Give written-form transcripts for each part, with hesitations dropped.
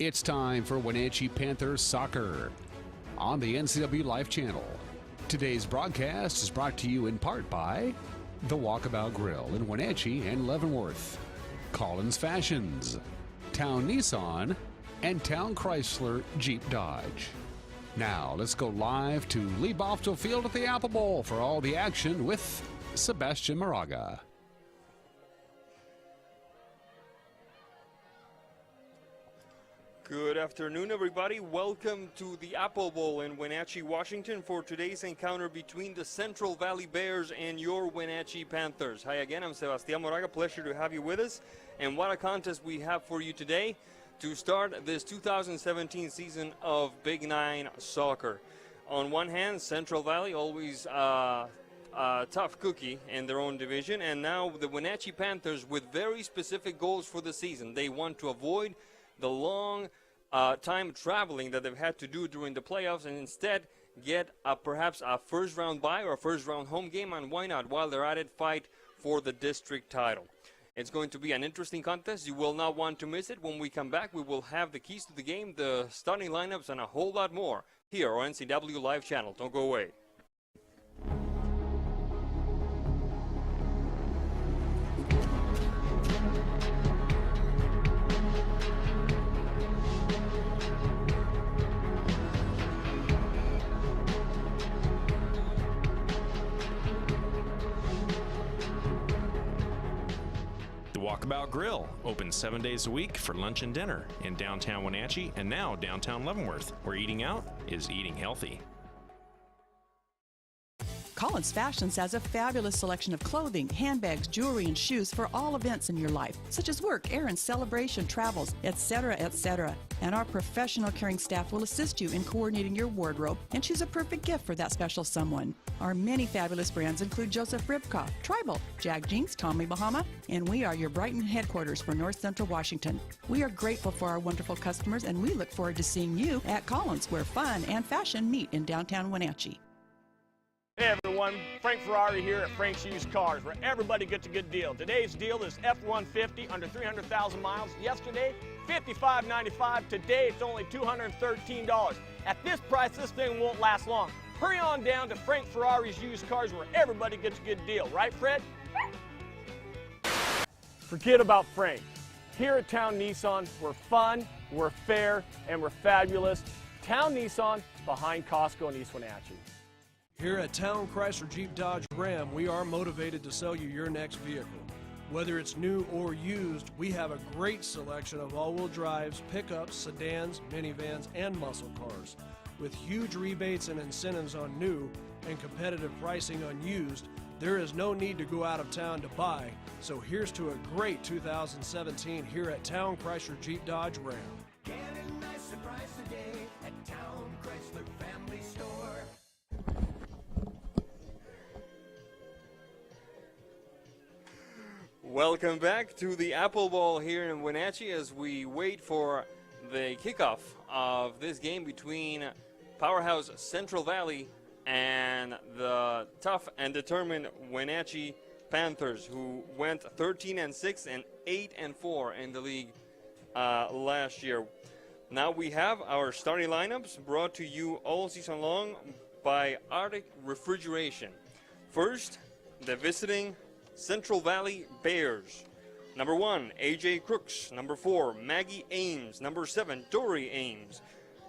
It's time for Wenatchee Panthers soccer on the NCW Life Channel. Today's broadcast is brought to you in part by the Walkabout Grill in Wenatchee and Leavenworth, Collins Fashions, Town Nissan, and Town Chrysler Jeep Dodge. Now let's go live to Lee Boswell Field at the Apple Bowl for all the action with Sebastian Moraga. Good afternoon, everybody. Welcome to the Apple Bowl in Wenatchee, Washington for today's encounter between the Central Valley Bears and your Wenatchee Panthers. Hi again, I'm Sebastian Moraga. Pleasure to have you with us. And what a contest we have for you today to start this 2017 season of Big Nine soccer. On one hand, Central Valley, always a tough cookie in their own division. And now the Wenatchee Panthers with very specific goals for the season. They want to avoid the long time traveling that they've had to do during the playoffs and instead get perhaps a first-round bye or a first-round home game, and why not, while they're at it, fight for the district title. It's going to be an interesting contest. You will not want to miss it. When we come back, we will have the keys to the game, the starting lineups, and a whole lot more here on NCW Live Channel. Don't go away. Walkabout Grill, open 7 days a week for lunch and dinner in downtown Wenatchee and now downtown Leavenworth, where eating out is eating healthy. Collins Fashions has a fabulous selection of clothing, handbags, jewelry, and shoes for all events in your life, such as work, errands, celebration, travels, etc., etc. And our professional caring staff will assist you in coordinating your wardrobe and choose a perfect gift for that special someone. Our many fabulous brands include Joseph Ribkoff, Tribal, Jag Jeans, Tommy Bahama, and we are your Brighton headquarters for North Central Washington. We are grateful for our wonderful customers, and we look forward to seeing you at Collins, where fun and fashion meet in downtown Wenatchee. Hey everyone, Frank Ferrari here at Frank's Used Cars, where everybody gets a good deal. Today's deal is F-150 under 300,000 miles. Yesterday, $55.95. Today, it's only $213. At this price, this thing won't last long. Hurry on down to Frank Ferrari's Used Cars, where everybody gets a good deal. Right, Fred? Forget about Frank. Here at Town Nissan, we're fun, we're fair, and we're fabulous. Town Nissan, behind Costco in East Wenatchee. Here at Town Chrysler Jeep Dodge Ram, we are motivated to sell you your next vehicle. Whether it's new or used, we have a great selection of all-wheel drives, pickups, sedans, minivans, and muscle cars. With huge rebates and incentives on new and competitive pricing on used, there is no need to go out of town to buy. So here's to a great 2017 here at Town Chrysler Jeep Dodge Ram. Get a nice surprise today at Town Chrysler Family Store. Welcome back to the Apple Bowl here in Wenatchee as we wait for the kickoff of this game between powerhouse Central Valley and the tough and determined Wenatchee Panthers, who went 13-6 and 8-4 in the league last year. Now we have our starting lineups brought to you all season long by Arctic Refrigeration. First, the visiting Central Valley Bears. Number 1, A.J. Crooks. Number 4, Maggie Ames. Number 7, Dory Ames.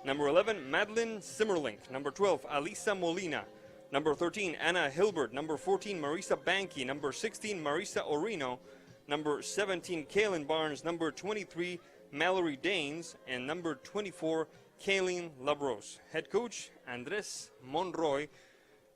Number 11, Madeline Simmerlink. Number 12, Alisa Molina. Number 13, Anna Hilbert. Number 14, Marisa Banky. Number 16, Marisa Orino. Number 17, Kaylin Barnes. Number 23, Mallory Danes. And number 24, Kaylin Labros. Head coach, Andres Monroy.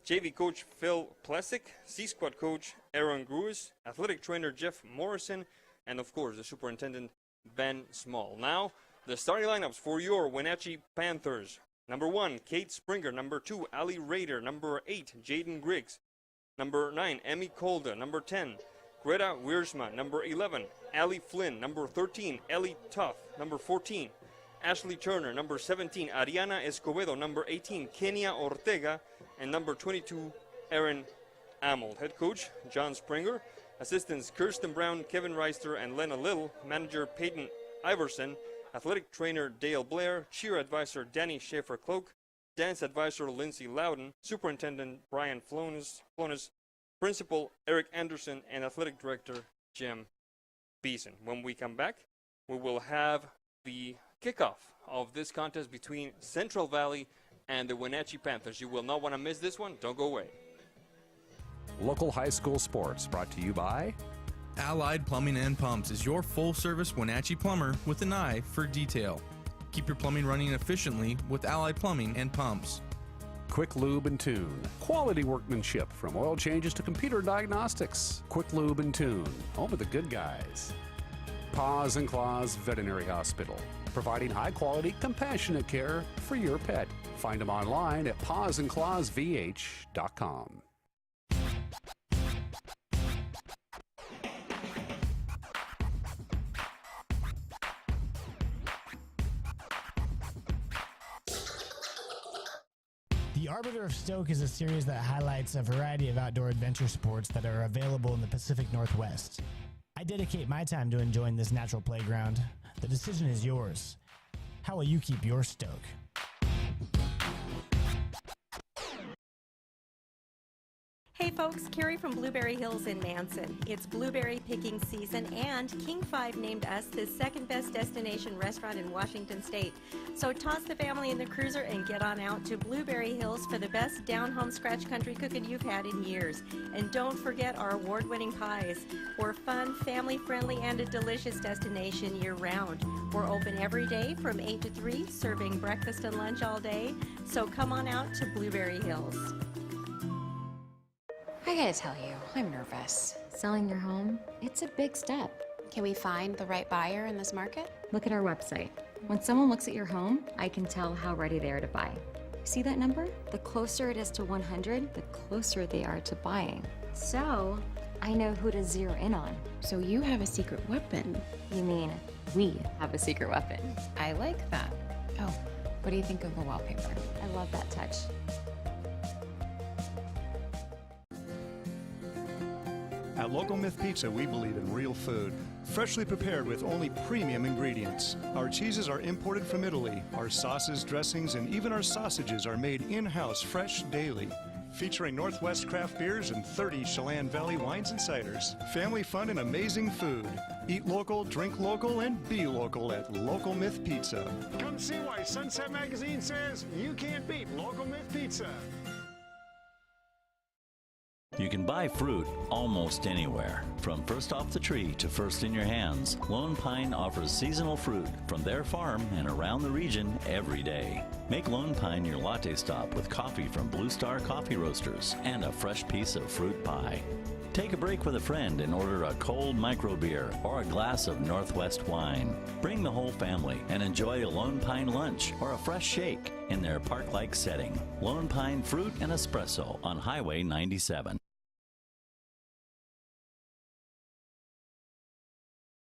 JV coach, Phil Plessick. C-Squad coach, Aaron Gruis. Athletic trainer, Jeff Morrison. And, of course, the superintendent, Ben Small. Now, the starting lineups for your Wenatchee Panthers. Number 1, Kate Springer. Number 2, Ali Rader. Number 8, Jaden Griggs. Number 9, Emmy Kolda. Number 10, Greta Wiersma. Number 11, Ali Flynn. Number 13, Ellie Tuff. Number 14, Ashley Turner. Number 17, Ariana Escobedo. Number 18, Kenia Ortega. And number 22, Aaron Amold. Head coach, John Springer. Assistants, Kirsten Brown, Kevin Reister, and Lena Little. Manager, Peyton Iverson. athletic trainer Dale Blair, cheer advisor Danny Schaefer-Cloak, dance advisor Lindsay Loudon, superintendent Brian Flonis, principal Eric Anderson, and athletic director Jim Beeson. When we come back, we will have the kickoff of this contest between Central Valley and the Wenatchee Panthers. You will not want to miss this one. Don't go away. Local high school sports brought to you by Allied Plumbing and Pumps is your full-service Wenatchee plumber with an eye for detail. Keep your plumbing running efficiently with Allied Plumbing and Pumps. Quick Lube and Tune. Quality workmanship from oil changes to computer diagnostics. Quick Lube and Tune. Home of the good guys. Paws and Claws Veterinary Hospital. Providing high-quality, compassionate care for your pet. Find them online at pawsandclawsvh.com. The Arbiter of Stoke is a series that highlights a variety of outdoor adventure sports that are available in the Pacific Northwest. I dedicate my time to enjoying this natural playground. The decision is yours. How will you keep your stoke? Hey folks, Carrie from Blueberry Hills in Manson. It's blueberry picking season and King 5 named us the second best destination restaurant in Washington State. So toss the family in the cruiser and get on out to Blueberry Hills for the best down-home scratch country cooking you've had in years. And don't forget our award-winning pies. We're fun, family-friendly, and a delicious destination year-round. We're open every day from 8 to 3, serving breakfast and lunch all day. So come on out to Blueberry Hills. I gotta tell you, I'm nervous. Selling your home, it's a big step. Can we find the right buyer in this market? Look at our website. When someone looks at your home, I can tell how ready they are to buy. See that number? The closer it is to 100, the closer they are to buying. So, I know who to zero in on. So you have a secret weapon. You mean, we have a secret weapon. I like that. Oh, what do you think of the wallpaper? I love that touch. At Local Myth Pizza, we believe in real food, freshly prepared with only premium ingredients. Our cheeses are imported from Italy. Our sauces, dressings, and even our sausages are made in-house fresh daily. Featuring Northwest craft beers and 30 Chelan Valley wines and ciders. Family fun and amazing food. Eat local, drink local, and be local at Local Myth Pizza. Come see why Sunset Magazine says you can't beat Local Myth Pizza. You can buy fruit almost anywhere. From first off the tree to first in your hands, Lone Pine offers seasonal fruit from their farm and around the region every day. Make Lone Pine your latte stop with coffee from Blue Star Coffee Roasters and a fresh piece of fruit pie. Take a break with a friend and order a cold micro beer or a glass of Northwest wine. Bring the whole family and enjoy a Lone Pine lunch or a fresh shake in their park-like setting. Lone Pine Fruit and Espresso on Highway 97.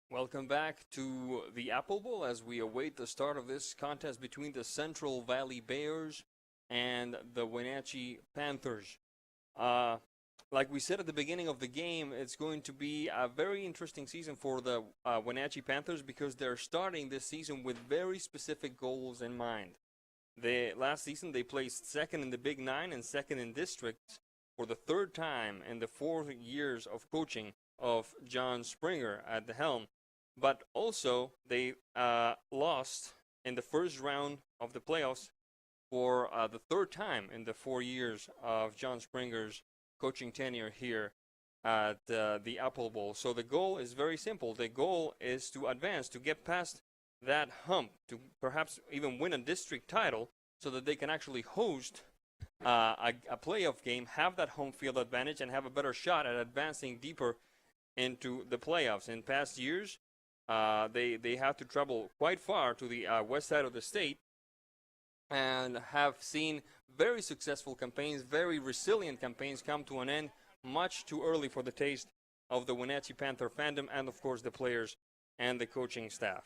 Welcome back to the Apple Bowl as we await the start of this contest between the Central Valley Bears and the Wenatchee Panthers. Like we said at the beginning of the game, it's going to be a very interesting season for the Wenatchee Panthers because they're starting this season with very specific goals in mind. Last season, they placed second in the Big Nine and second in districts for the third time in the 4 years of coaching of John Springer at the helm. But also, they lost in the first round of the playoffs for the third time in the 4 years of John Springer's coaching tenure here at the Apple Bowl. So the goal is very simple. The goal is to advance, to get past that hump, to perhaps even win a district title so that they can actually host a playoff game, have that home field advantage, and have a better shot at advancing deeper into the playoffs. In past years, they have to travel quite far to the west side of the state and have seen very successful campaigns, very resilient campaigns come to an end much too early for the taste of the Wenatchee Panther fandom and, of course, the players and the coaching staff.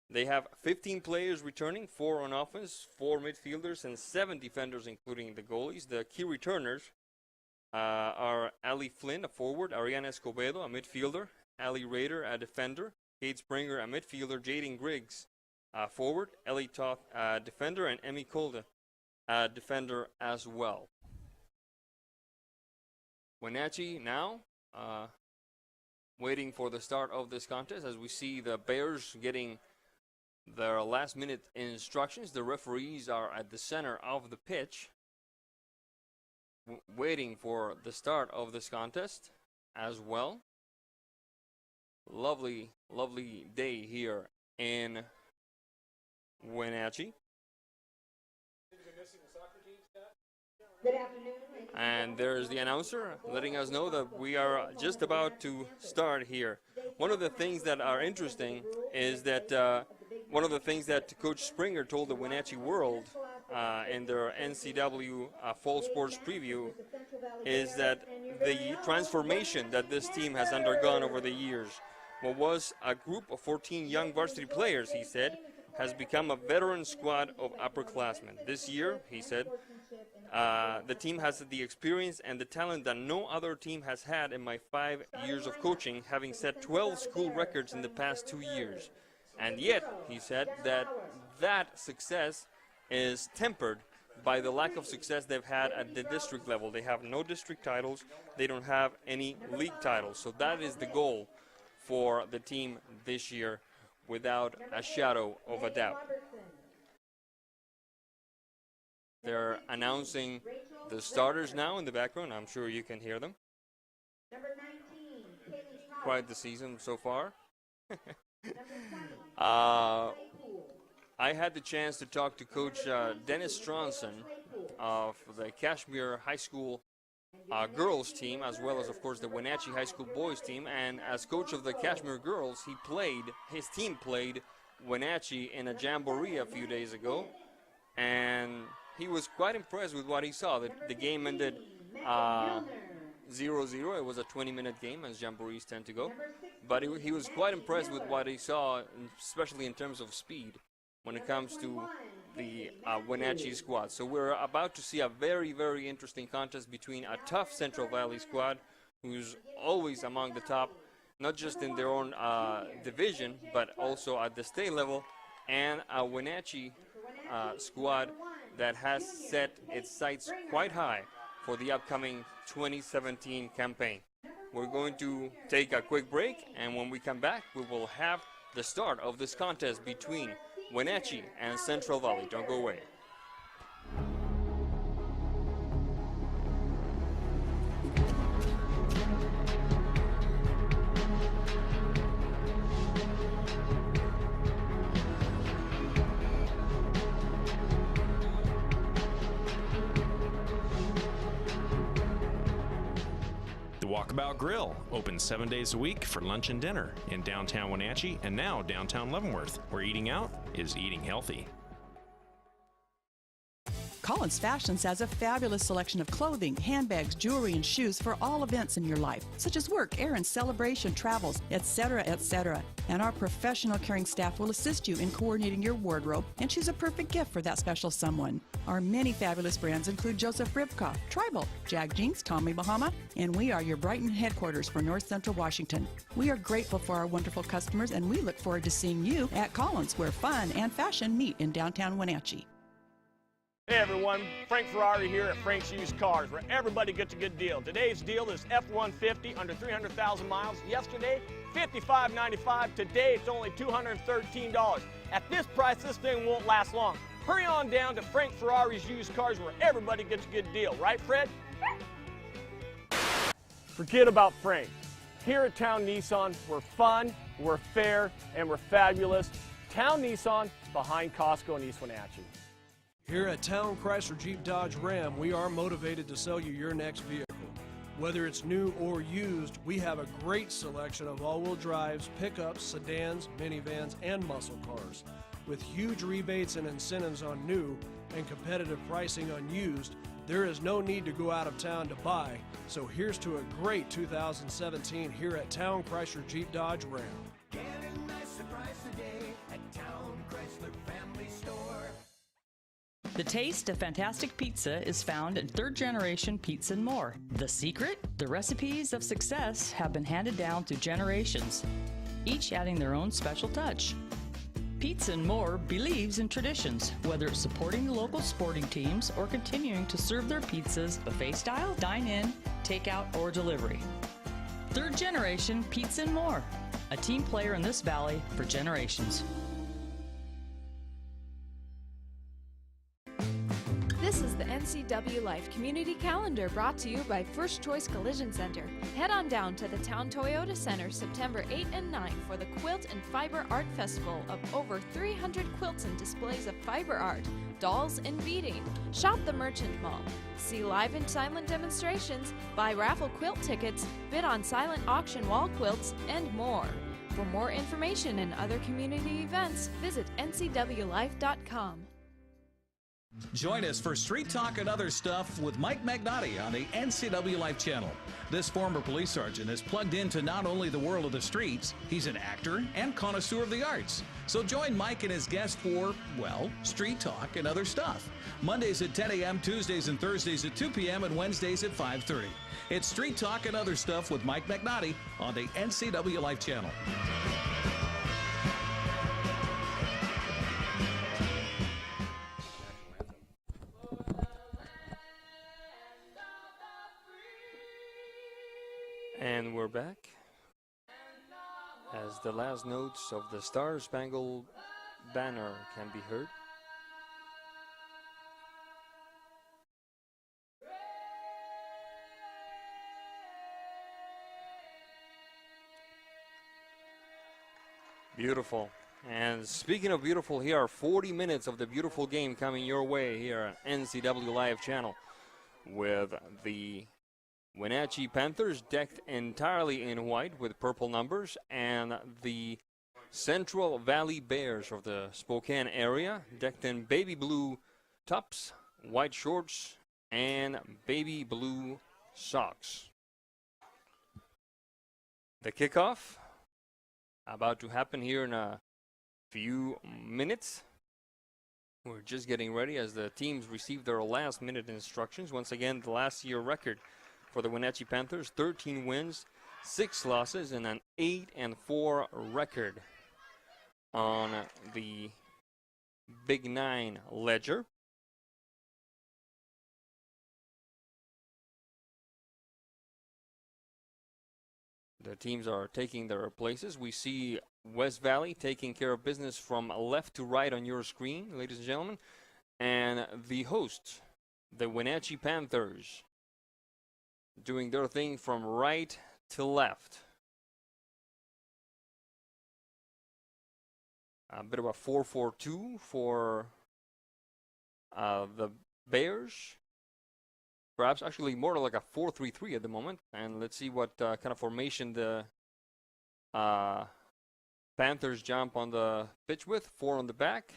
They have 15 players returning, 4 on offense, 4 midfielders, and 7 defenders, including the goalies. The key returners are Ali Flynn, a forward, Ariana Escobedo, a midfielder, Ali Rader, a defender, Kate Springer, a midfielder, Jaden Griggs, forward, Ellie Toth, defender, and Emmy Colden, defender as well. Wenatchee now waiting for the start of this contest as we see the Bears getting their last-minute instructions. The referees are at the center of the pitch waiting for the start of this contest as well. Lovely, lovely day here in Wenatchee. And there's the announcer letting us know that we are just about to start here. One of the things that are interesting is that one of the things that Coach Springer told the Wenatchee World in their NCW Fall Sports Preview is that the transformation that this team has undergone over the years, what was a group of 14 young varsity players, he said, has become a veteran squad of upperclassmen. This year, he said, the team has the experience and the talent that no other team has had in my 5 years of coaching, having set 12 school records in the past 2 years. And yet, he said that success is tempered by the lack of success they've had at the district level. They have no district titles. They don't have any league titles. So that is the goal for the team this year, without a shadow of a doubt. They're announcing the starters now in the background. I'm sure you can hear them. Quite the season so far. I had the chance to talk to Coach Dennis Stronson of the Kashmir High School girls team, as well as, of course, the Wenatchee High School boys team. And as coach of the Kashmir girls, his team played Wenatchee in a jamboree a few days ago, and he was quite impressed with what he saw. The game ended 0-0. It was a 20-minute game, as jamborees tend to go. But he was quite impressed with what he saw, especially in terms of speed, when it comes to the Wenatchee squad. So we're about to see a very, very interesting contest between a tough Central Valley squad, who's always among the top, not just in their own division, but also at the state level, and a Wenatchee squad that has set its sights quite high for the upcoming 2017 campaign. We're going to take a quick break, and when we come back, we will have the start of this contest between Wenatchee and Central Valley. Don't go away. Walkabout Grill, open 7 days a week for lunch and dinner in downtown Wenatchee and now downtown Leavenworth, where eating out is eating healthy. Collins Fashions has a fabulous selection of clothing, handbags, jewelry, and shoes for all events in your life, such as work, errands, celebration, travels, etc., etc. And our professional caring staff will assist you in coordinating your wardrobe and choose a perfect gift for that special someone. Our many fabulous brands include Joseph Ribkoff, Tribal, Jag Jinx, Tommy Bahama, and we are your Brighton headquarters for North Central Washington. We are grateful for our wonderful customers, and we look forward to seeing you at Collins, where fun and fashion meet in downtown Wenatchee. Hey everyone, Frank Ferrari here at Frank's Used Cars, where everybody gets a good deal. Today's deal is F-150 under 300,000 miles. Yesterday, $55.95. Today, it's only $213. At this price, this thing won't last long. Hurry on down to Frank Ferrari's Used Cars, where everybody gets a good deal. Right, Fred? Forget about Frank. Here at Town Nissan, we're fun, we're fair, and we're fabulous. Town Nissan, behind Costco in East Wenatchee. Here at Town Chrysler Jeep Dodge Ram, we are motivated to sell you your next vehicle. Whether it's new or used, we have a great selection of all-wheel drives, pickups, sedans, minivans, and muscle cars. With huge rebates and incentives on new and competitive pricing on used, there is no need to go out of town to buy. So here's to a great 2017 here at Town Chrysler Jeep Dodge Ram. Get a nice surprise today at Town Chrysler Family Store. The taste of fantastic pizza is found in Third Generation Pizza and More. The secret? The recipes of success have been handed down through generations. each adding their own special touch. Pizza and More believes in traditions, whether it's supporting the local sporting teams or continuing to serve their pizzas buffet style, dine-in, takeout, or delivery. Third generation Pizza and More, a team player in this valley for generations. This is the NCW Life Community Calendar brought to you by First Choice Collision Center. Head on down to the Town Toyota Center September 8 and 9 for the Quilt and Fiber Art Festival of over 300 quilts and displays of fiber art, dolls, and beading. Shop the Merchant Mall. See live and silent demonstrations, buy raffle quilt tickets, bid on silent auction wall quilts, and more. For more information and other community events, visit ncwlife.com. Join us for Street Talk and Other Stuff with Mike Magnotti on the NCW Life channel. This former police sergeant is plugged into not only the world of the streets, he's an actor and connoisseur of the arts. So join Mike and his guest for, well, Street Talk and Other Stuff. Mondays at 10 a.m., Tuesdays and Thursdays at 2 p.m., and Wednesdays at 5:30. It's Street Talk and Other Stuff with Mike Magnotti on the NCW Life channel. And we're back as the last notes of the Star Spangled Banner can be heard. Beautiful. And speaking of beautiful, here are 40 minutes of the beautiful game coming your way here on NCW Live channel with the Wenatchee Panthers decked entirely in white with purple numbers, and the Central Valley Bears of the Spokane area decked in baby blue tops, white shorts, and baby blue socks. The kickoff about to happen here in a few minutes. We're just getting ready as the teams receive their last minute instructions. Once again, the last year record for the Wenatchee Panthers, 13 wins, 6 losses, and an 8-4 record on the Big Nine ledger. The teams are taking their places. We see West Valley taking care of business from left to right on your screen, ladies and gentlemen. And the hosts, the Wenatchee Panthers, doing their thing from right to left. A bit of a 4-4-2 for the Bears. Perhaps actually more like a 4-3-3 at the moment. And let's see what kind of formation the Panthers jump on the pitch with. 4 on the back.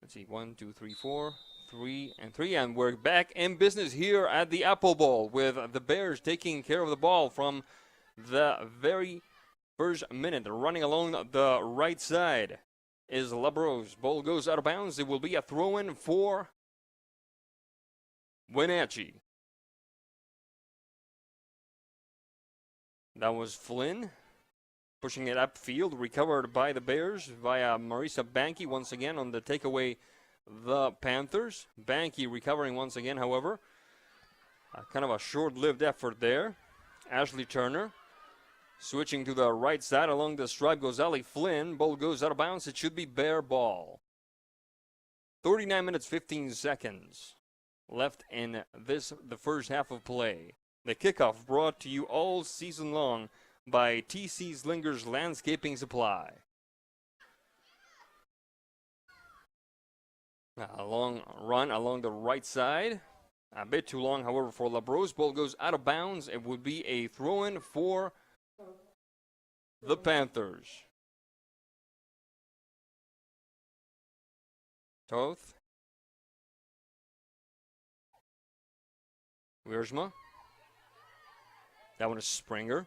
Let's see, 1, 2, 3, 4. 3 and 3, and we're back in business here at the Apple Bowl with the Bears taking care of the ball from the very first minute. Running along the right side is Labros. Ball goes out of bounds. It will be a throw-in for Wenatchee. That was Flynn pushing it upfield, recovered by the Bears via Marisa Banky once again on the takeaway. The Panthers. Banky recovering once again, however. Kind of a short-lived effort there. Ashley Turner switching to the right side. Along the stripe goes Ali Flynn. Ball goes out of bounds. It should be Bear ball. 39 minutes, 15 seconds left in the first half of play. The kickoff brought to you all season long by TC Slinger's Landscaping Supply. A long run along the right side. A bit too long, however, for Labros. Ball goes out of bounds. It would be a throw-in for the Panthers. Toth. Wiersma. That one is Springer.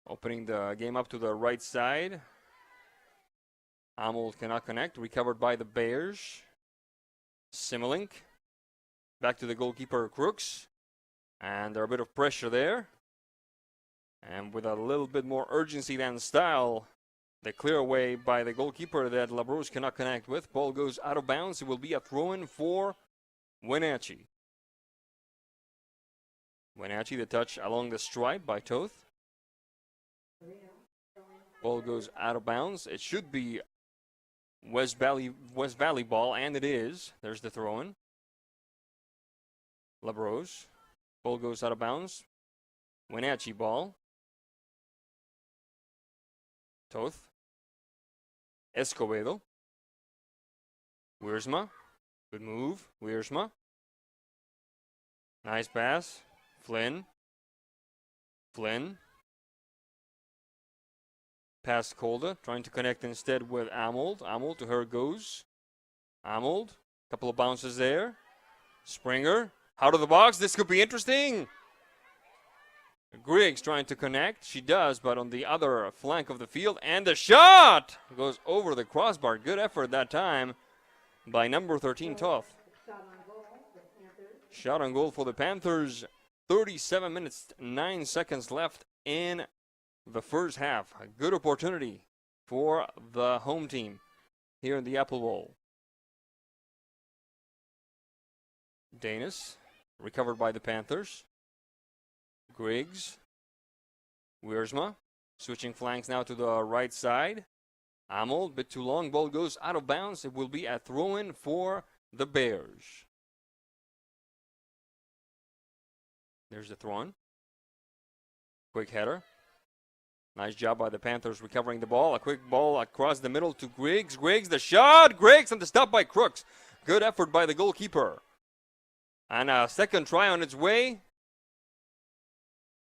Opening the game up to the right side. Amold cannot connect. Recovered by the Bears. Similink. Back to the goalkeeper, Crooks. And there's a bit of pressure there. And with a little bit more urgency than style, the clear away by the goalkeeper that Labros cannot connect with. Ball goes out of bounds. It will be a throw-in for Wenatchee. Wenatchee, the touch along the stripe by Toth. Ball goes out of bounds. It should be West Valley ball, and it is. There's the throw-in. Labros. Ball goes out of bounds. Wenatchee ball. Toth. Escobedo. Wiersma. Good move. Wiersma. Nice pass. Flynn. Past Kolda. Trying to connect instead with Amold. Amold, to her goes. Amold. Couple of bounces there. Springer. Out of the box. This could be interesting. Griggs trying to connect. She does, but on the other flank of the field. And the shot goes over the crossbar. Good effort that time by number 13, Toth. Shot on goal for the Panthers. 37 minutes, 9 seconds left in the first half. A good opportunity for the home team here in the Apple Bowl. Danis, recovered by the Panthers. Griggs. Wiersma, switching flanks now to the right side. Amel, bit too long. Ball goes out of bounds. It will be a throw-in for the Bears. There's the throw-in. Quick header. Nice job by the Panthers recovering the ball. A quick ball across the middle to Griggs. Griggs, the shot. Griggs, and the stop by Crooks. Good effort by the goalkeeper. And a second try on its way.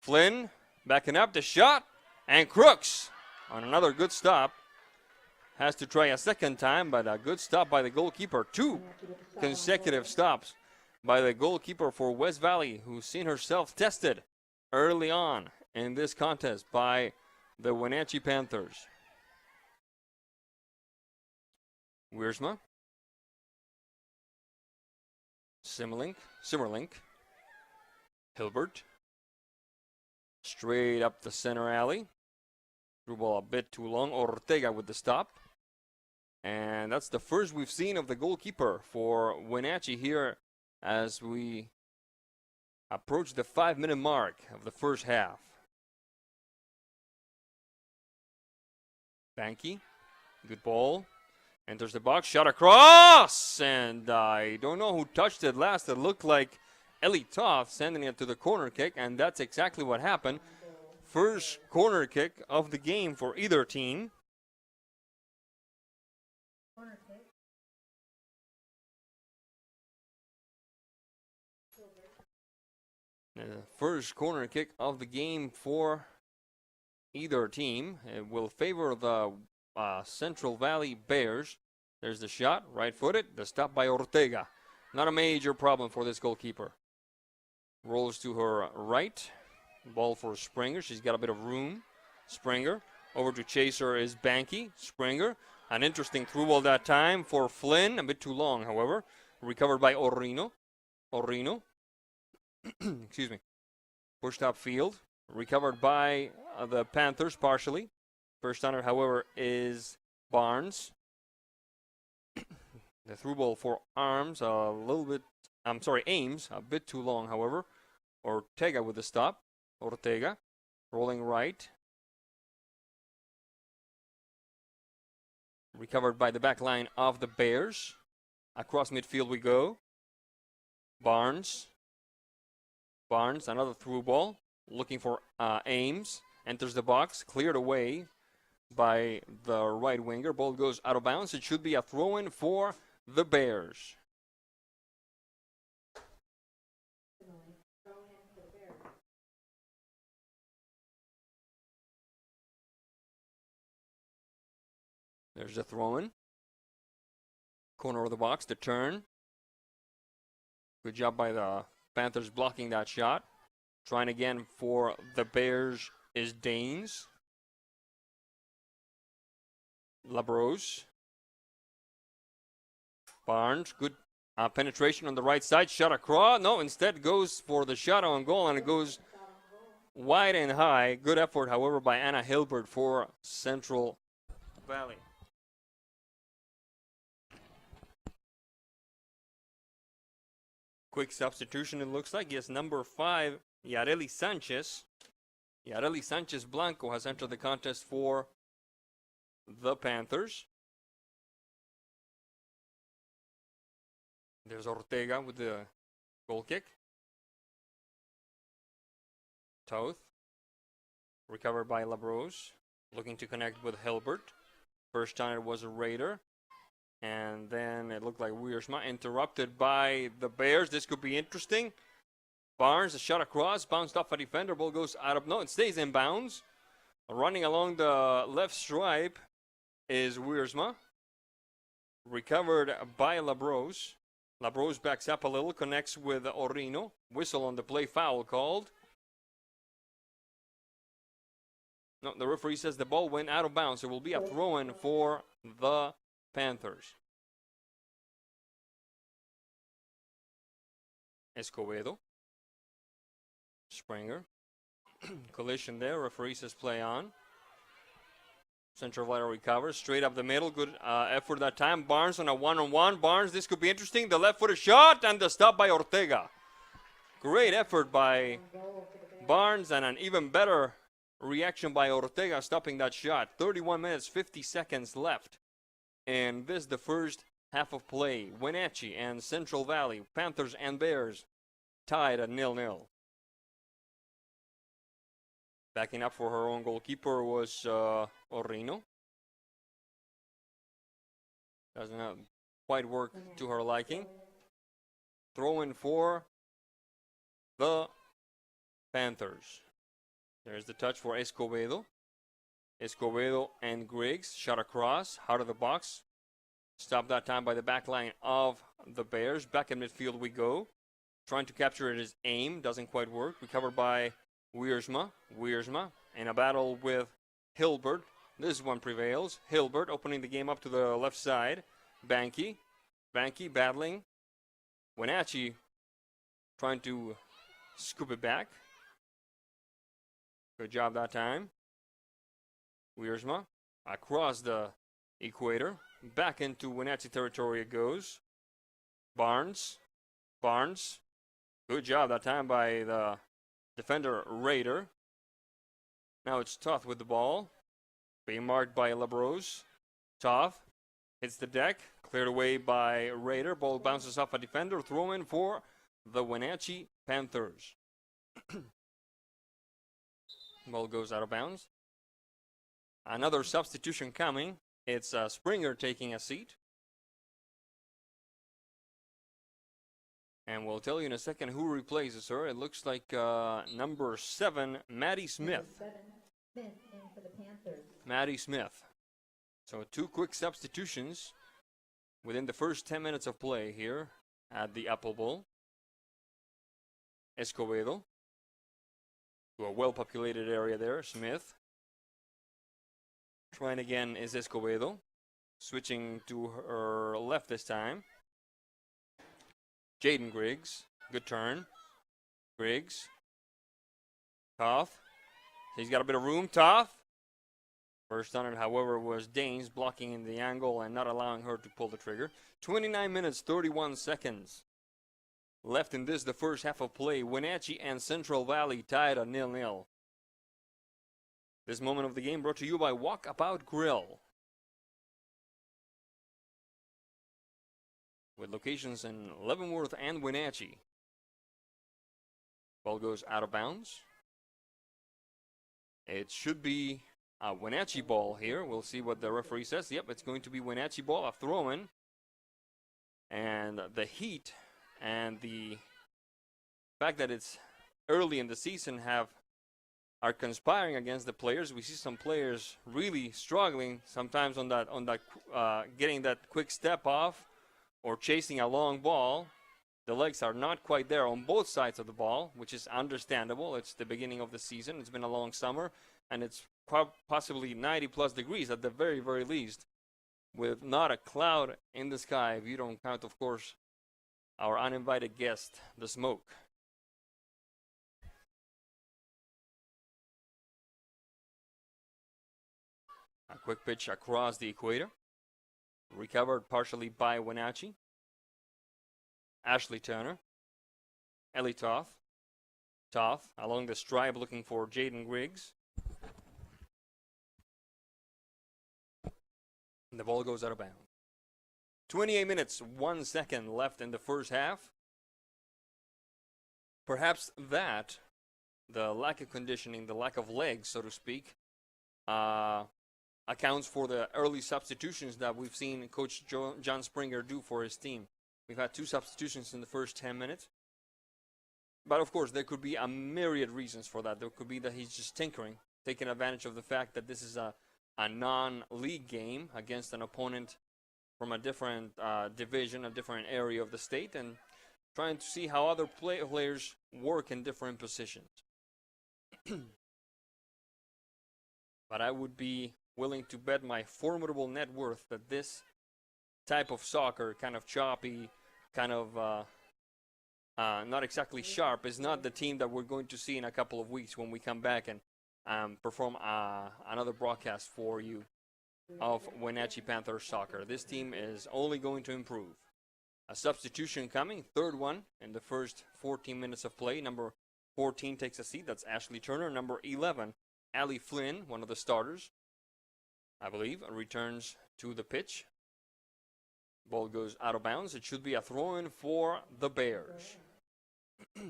Flynn backing up the shot. And Crooks on another good stop. Has to try a second time, but a good stop by the goalkeeper. 2 consecutive stops by the goalkeeper for West Valley, who's seen herself tested early on in this contest by the Wenatchee Panthers. Wiersma. Simmerlink. Hilbert. Straight up the center alley. Through ball a bit too long. Ortega with the stop. And that's the first we've seen of the goalkeeper for Wenatchee here as we approach the 5-minute mark of the first half. Banky, good ball. Enters the box, shot across! And I don't know who touched it last. It looked like Ellie Toth sending it to the corner kick, and that's exactly what happened. First corner kick of the game for either team. First corner kick of the game for either team. It will favor the Central Valley Bears. There's the shot, right-footed. The stop by Ortega. Not a major problem for this goalkeeper. Rolls to her right. Ball for Springer. She's got a bit of room. Springer. Over to chaser is Banky. Springer. An interesting through ball that time for Flynn. A bit too long, however. Recovered by Orino. Excuse me. Pushed upfield. Recovered by the Panthers partially. First runner, however, is Barnes. The through ball for Ames, a bit too long, however. Ortega with the stop. Ortega rolling right. Recovered by the back line of the Bears. Across midfield we go. Barnes, another through ball. Looking for Ames. Enters the box. Cleared away by the right winger. Ball goes out of bounds. It should be a throw-in for the Bears. There's a throw-in. Corner of the box, the turn. Good job by the Panthers blocking that shot. Trying again for the Bears is Danes. Labros. Barnes, good penetration on the right side. Shot across. No, instead goes for the shot on goal, and it goes wide and high. Good effort, however, by Anna Hilbert for Central Valley. Quick substitution, it looks like. Yes, number 5, Yareli Sanchez. Yareli Sanchez Blanco has entered the contest for the Panthers. There's Ortega with the goal kick. Toth. Recovered by Labros. Looking to connect with Hilbert. First time it was a Raider. And then it looked like Wiersma, interrupted by the Bears. This could be interesting. Barnes, a shot across, bounced off a defender. Ball goes out of, no, it stays in bounds. Running along the left stripe is Wiersma. Recovered by Labros. Labros backs up a little, connects with Orino. Whistle on the play, foul called. No, the referee says the ball went out of bounds. It will be a throw-in for the Panthers. Escobedo. Springer. Collision there. Referee says play on. Central Valley recovers. Straight up the middle. Good effort that time. Barnes on a one-on-one. Barnes, this could be interesting. The left-footed shot and the stop by Ortega. Great effort by Barnes and an even better reaction by Ortega stopping that shot. 31 minutes, 50 seconds left. And this is the first half of play. Wenatchee and Central Valley, Panthers and Bears, tied at 0-0. Backing up for her own goalkeeper was Orino. Doesn't quite work to her liking. Throw in for the Panthers. There's the touch for Escobedo. Escobedo and Griggs shot across, out of the box. Stopped that time by the back line of the Bears. Back in midfield we go. Trying to capture it is aim. Doesn't quite work. Recovered by Wiersma. Wiersma in a battle with Hilbert. This one prevails. Hilbert opening the game up to the left side. Banky. Banky battling. Wenatchee trying to scoop it back. Good job that time. Wiersma across the equator. Back into Wenatchee territory it goes. Barnes. Barnes. Good job that time by the defender Raider. Now it's Toth with the ball. Being marked by Labros. Toth hits the deck. Cleared away by Raider. Ball bounces off a defender. Throw in for the Wenatchee Panthers. Ball goes out of bounds. Another substitution coming. It's Springer taking a seat. And we'll tell you in a second who replaces her. It looks like number 7, Maddie Smith. Maddie Smith. So 2 quick substitutions within the first 10 minutes of play here at the Apple Bowl. Escobedo. To a well-populated area there. Smith. Trying again is Escobedo. Switching to her left this time. Jaden Griggs. Good turn. Griggs. Toth. He's got a bit of room. Toth. First on it, however, was Danes blocking in the angle and not allowing her to pull the trigger. 29 minutes, 31 seconds left in this, the first half of play. Wenatchee and Central Valley tied at 0-0. This moment of the game brought to you by Walkabout Grill, with locations in Leavenworth and Wenatchee. Ball goes out of bounds. It should be a Wenatchee ball here. We'll see what the referee says. Yep, it's going to be Wenatchee ball, a throw-in. And the heat and the fact that it's early in the season are conspiring against the players. We see some players really struggling sometimes on that getting that quick step off or chasing a long ball. The legs are not quite there on both sides of the ball, which is understandable. It's the beginning of the season. It's been a long summer, and it's possibly 90-plus degrees at the very, very least, with not a cloud in the sky, if you don't count, of course, our uninvited guest, the smoke. Quick pitch across the equator. Recovered partially by Wenatchee. Ashley Turner. Ellie Toth. Toth along the stripe looking for Jaden Griggs. And the ball goes out of bounds. 28 minutes, 1 second left in the first half. Perhaps that, the lack of conditioning, the lack of legs, so to speak, accounts for the early substitutions that we've seen Coach John Springer do for his team. We've had 2 substitutions in the first 10 minutes. But of course, there could be a myriad reasons for that. There could be that he's just tinkering, taking advantage of the fact that this is a non-league game against an opponent from a different division, a different area of the state, and trying to see how other players work in different positions. But I would be willing to bet my formidable net worth that this type of soccer, kind of choppy, kind of not exactly sharp, is not the team that we're going to see in a couple of weeks when we come back and perform another broadcast for you of Wenatchee Panthers soccer. This team is only going to improve. A substitution coming, third one in the first 14 minutes of play. Number 14 takes a seat. That's Ashley Turner. Number 11, Allie Flynn, one of the starters, I believe, returns to the pitch. Ball goes out of bounds. It should be a throw-in for the Bears. A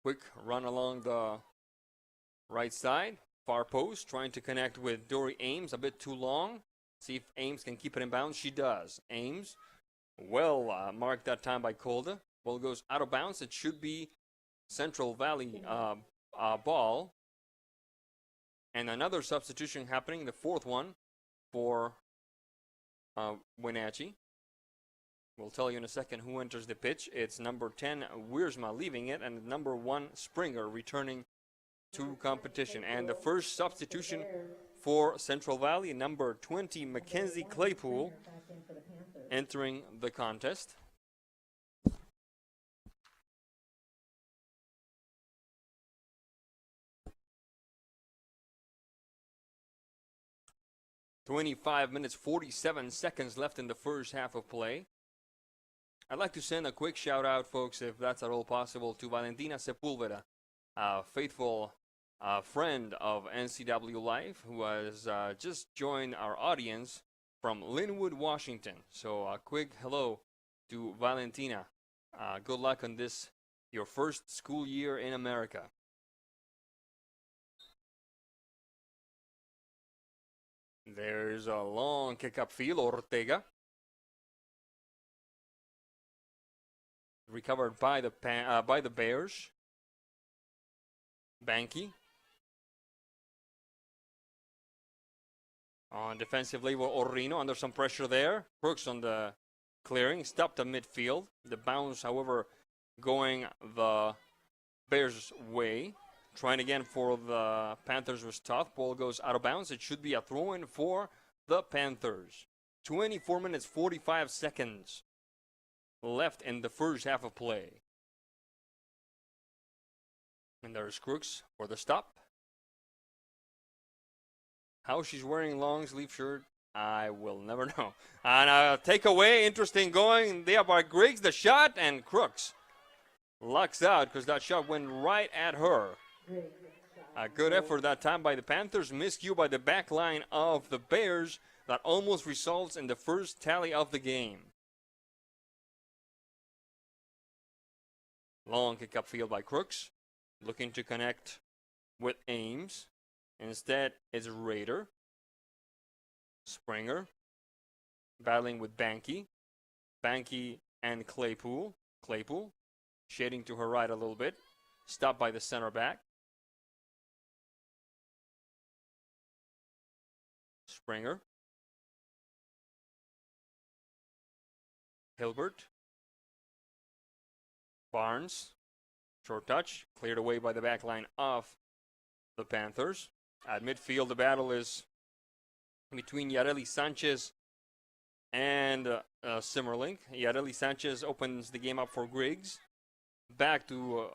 quick run along the right side. Far post, trying to connect with Dory Ames. A bit too long. See if Ames can keep it in bounds. She does. Ames, well marked that time by Colda. Ball goes out of bounds. It should be Central Valley ball. And another substitution happening, the fourth one for Wenatchee. We'll tell you in a second who enters the pitch. It's number 10, Wiersma, leaving it, and number 1, Springer, returning to competition. And the first substitution for Central Valley, number 20, Mackenzie Claypool, entering the contest. "25 minutes, 47 seconds left in the first half of play. I'd like to send a quick shout out, folks, if that's at all possible, to Valentina Sepulveda, a faithful friend of NCW Life, who has just joined our audience from Linwood, Washington. So a quick hello to Valentina. Good luck on this, your first school year in America. There's a long kick upfield, Ortega. Recovered by the Bears. Banky. On defensive level, Orrino under some pressure there. Brooks on the clearing, stopped at midfield. The bounce, however, going the Bears' way. Trying again for the Panthers was tough. Ball goes out of bounds. It should be a throw-in for the Panthers. 24 minutes, 45 seconds left in the first half of play. And there's Crooks for the stop. How she's wearing long sleeve shirt, I will never know. And takeaway, interesting going there by Griggs. The shot, and Crooks lucks out because that shot went right at her. A good effort that time by the Panthers. Miscue by the back line of the Bears that almost results in the first tally of the game. Long kick upfield by Crooks. Looking to connect with Ames. Instead, it's Rader. Springer. Battling with Banky. Banky and Claypool. Claypool. Shading to her right a little bit. Stopped by the center back. Springer. Hilbert. Barnes. Short touch. Cleared away by the back line of the Panthers. At midfield, the battle is between Yareli Sanchez and Simmerlink. Yareli Sanchez opens the game up for Griggs. Back to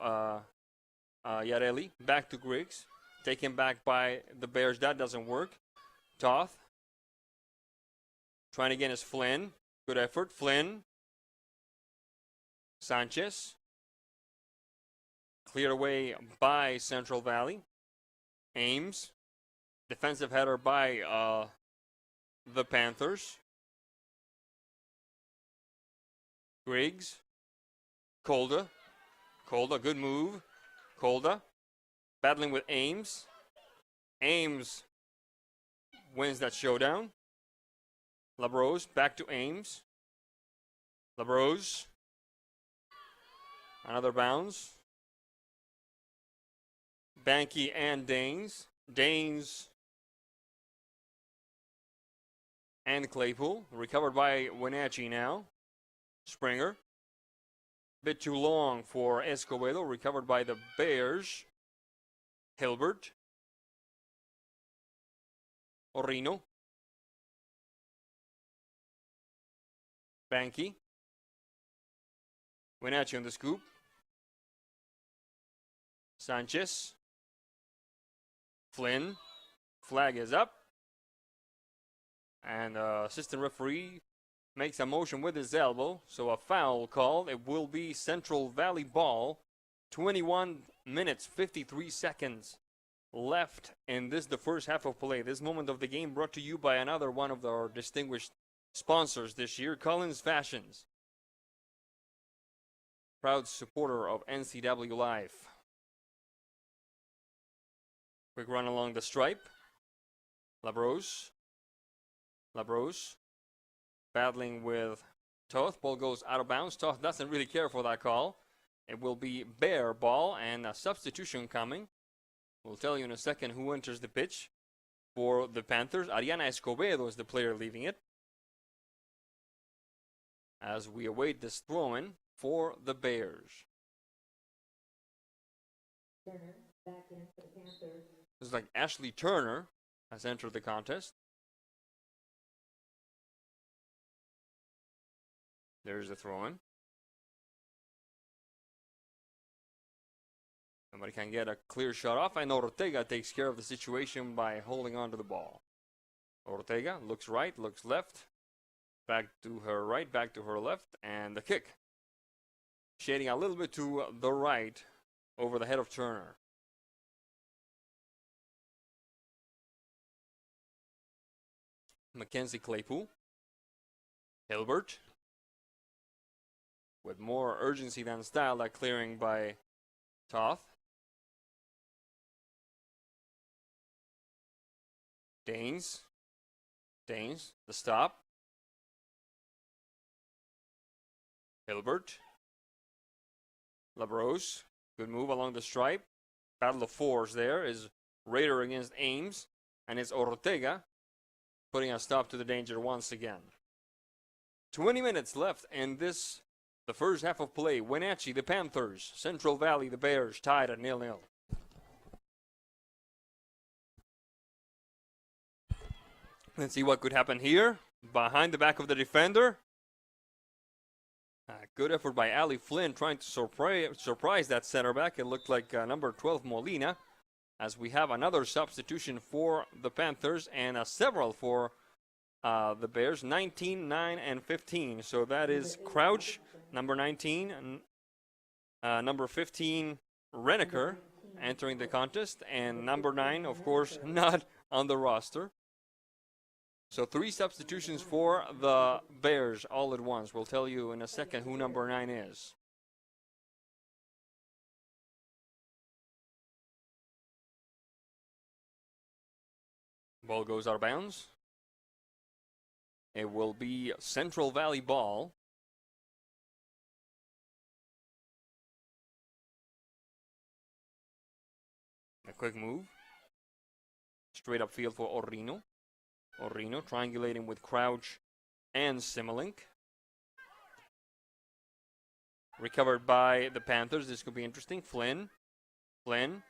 Yareli. Back to Griggs. taken back by the Bears. That doesn't work. Toth. Trying again is Flynn. Good effort. Flynn. Sanchez. Cleared away by Central Valley. Ames. Defensive header by the Panthers. Griggs. Kolda. Kolda, good move. Kolda. Battling with Ames. Ames wins that showdown. Labrose back to Ames. Labrose. Another bounce. Banky and Danes. Danes and Claypool. Recovered by Wenatchee now. Springer. Bit too long for Escobedo. Recovered by the Bears. Hilbert. Orino. Banky. Wenatchee on the scoop. Sanchez. Flynn. Flag is up. And assistant referee makes a motion with his elbow. So a foul call. It will be Central Valley ball. 21 minutes, 53 seconds left in this, the first half of play. This moment of the game brought to you by another one of our distinguished sponsors this year, Collins Fashions. Proud supporter of NCW Life. Quick run along the stripe. Labrose. Labrose. Battling with Toth. Ball goes out of bounds. Toth doesn't really care for that call. It will be Bear ball and a substitution coming. We'll tell you in a second who enters the pitch for the Panthers. Ariana Escobedo is the player leaving it. As we await this throw-in for the Bears. It's like Ashley Turner has entered the contest. There's the throw-in. Somebody can get a clear shot off, and Ortega takes care of the situation by holding on to the ball. Ortega looks right, looks left, back to her right, back to her left, and the kick. Shading a little bit to the right over the head of Turner. Mackenzie Claypool. Hilbert. With more urgency than style, that clearing by Toth. Danes. Danes, the stop. Hilbert. Labrose. Good move along the stripe. Battle of fours there is Raider against Ames. And it's Ortega putting a stop to the danger once again. 20 minutes left in this, the first half of play. Wenatchee, the Panthers. Central Valley, the Bears, tied at 0-0. Let's see what could happen here. Behind the back of the defender. Good effort by Ali Flynn trying to surprise that center back. It looked like number 12 Molina. As we have another substitution for the Panthers and several for the Bears. 19, 9, and 15. So that is Crouch, number 19, and number 15 Reneker entering the contest. And number 9, of course, not on the roster. So 3 substitutions for the Bears all at once. We'll tell you in a second who number 9 is. Ball goes out of bounds. It will be Central Valley ball. A quick move. Straight up field for Orino. Orino triangulating with Crouch and Simmelink. Recovered by the Panthers. This could be interesting. Flynn. Flynn.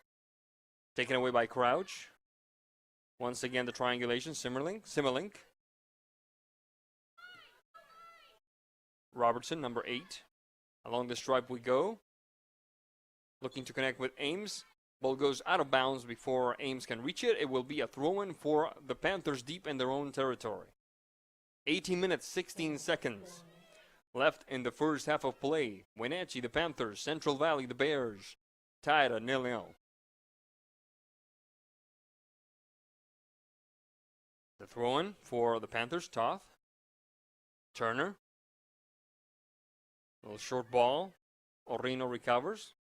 Taken away by Crouch. Once again, the triangulation. Simmelink. Robertson, number 8. Along the stripe we go. Looking to connect with Ames. Ball goes out of bounds before Ames can reach it. It will be a throw-in for the Panthers deep in their own territory. 18 minutes, 16 seconds left in the first half of play. Wenatchee, the Panthers. Central Valley, the Bears. Tied at 0-0. The throw-in for the Panthers, Toth. Turner. Little short ball. Orino recovers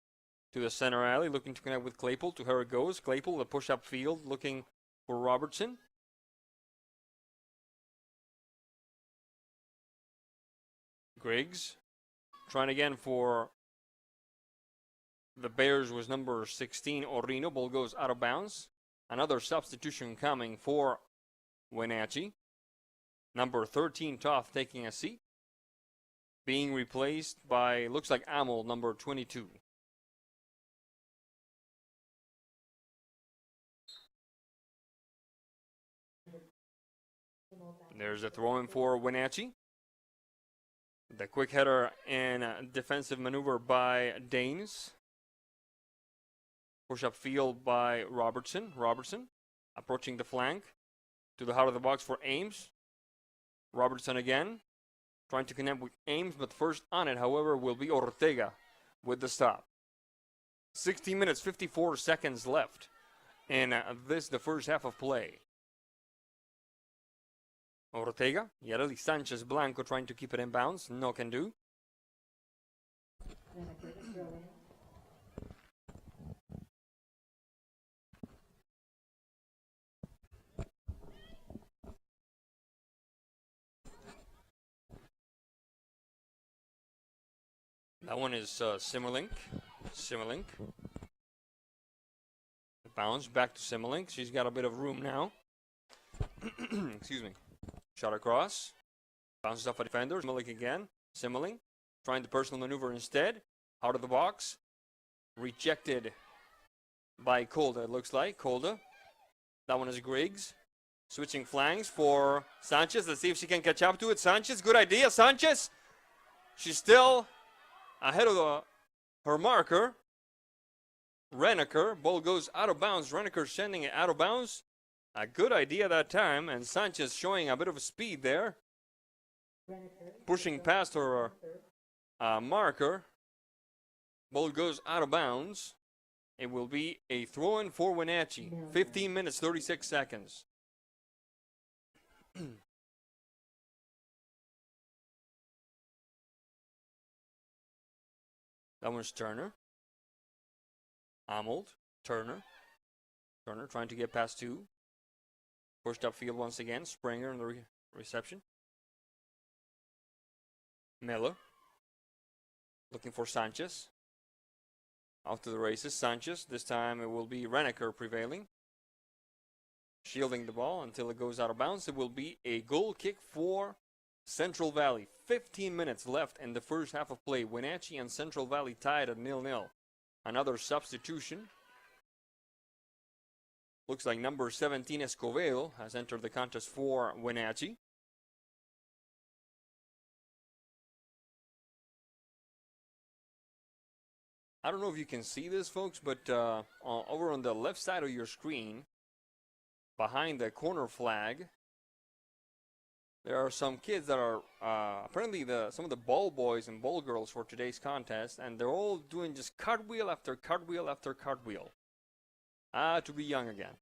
to the center alley, looking to connect with Claypool. To her it goes. Claypool, the push-up field, looking for Robertson. Griggs. Trying again for the Bears was number 16, Orino. Ball goes out of bounds. Another substitution coming for Wenatchee. Number 13, Toth, taking a seat. Being replaced by, looks like Amel, number 22. There's a throw-in for Wenatchee. The quick header and defensive maneuver by Danes. Push-up field by Robertson. Robertson approaching the flank. To the heart of the box for Ames. Robertson again. Trying to connect with Ames, but first on it, however, will be Ortega with the stop. 16 minutes, 54 seconds left in the first half of play. Ortega, Yareli Sanchez Blanco trying to keep it in bounds. No can do. That one is Simmerlink. Simmerlink. Bounce back to Simmerlink. She's got a bit of room now. Excuse me. Shot across. Bounces off a defender. Simmerlink again. Simmerlink. Trying the personal maneuver instead. Out of the box. Rejected by Kolda, it looks like. Kolda. That one is Griggs. Switching flanks for Sanchez. Let's see if she can catch up to it. Sanchez, good idea. Sanchez. She's still ahead of her marker. Reneker. Ball goes out of bounds. Reneker sending it out of bounds. A good idea that time. And Sanchez showing a bit of speed there. Pushing past her marker. Ball goes out of bounds. It will be a throw-in for Wenatchee. 15 minutes, 36 seconds. That one's Turner. Amold. Turner. Turner trying to get past two. Pushed upfield once again. Springer in the reception. Miller. Looking for Sanchez. Off to the races. Sanchez. This time it will be Reneker prevailing. Shielding the ball until it goes out of bounds. It will be a goal kick for Central Valley. 15 minutes left in the first half of play. Wenatchee and Central Valley tied at 0-0. Another substitution. Looks like number 17 Escobedo has entered the contest for Wenatchee. I don't know if you can see this, folks, but over on the left side of your screen, behind the corner flag, there are some kids that are apparently some of the ball boys and ball girls for today's contest, and they're all doing just cartwheel after cartwheel after cartwheel. To be young again.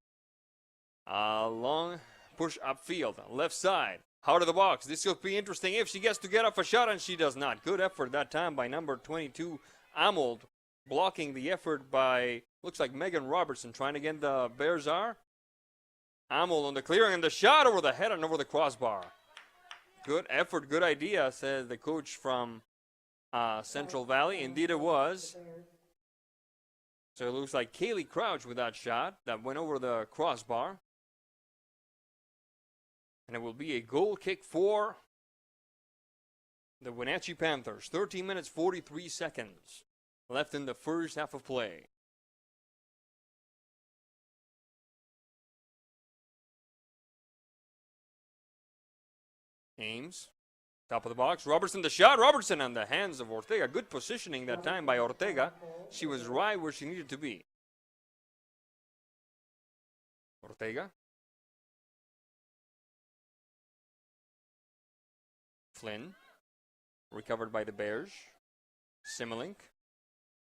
Long push upfield, left side, out of the box. This will be interesting if she gets to get off a shot, and she does not. Good effort that time by number 22, Amold, blocking the effort by, looks like Megan Robertson, trying to get the Bears are. Amold on the clearing, and the shot over the head and over the crossbar. Good effort, good idea, says the coach from Central Valley. Indeed it was. So it looks like Kaylee Crouch with that shot that went over the crossbar. And it will be a goal kick for the Wenatchee Panthers. 13 minutes, 43 seconds left in the first half of play. Ames, top of the box. Robertson, the shot. Robertson on the hands of Ortega. Good positioning that time by Ortega. She was right where she needed to be. Ortega. Flynn. Recovered by the Bears. Similink.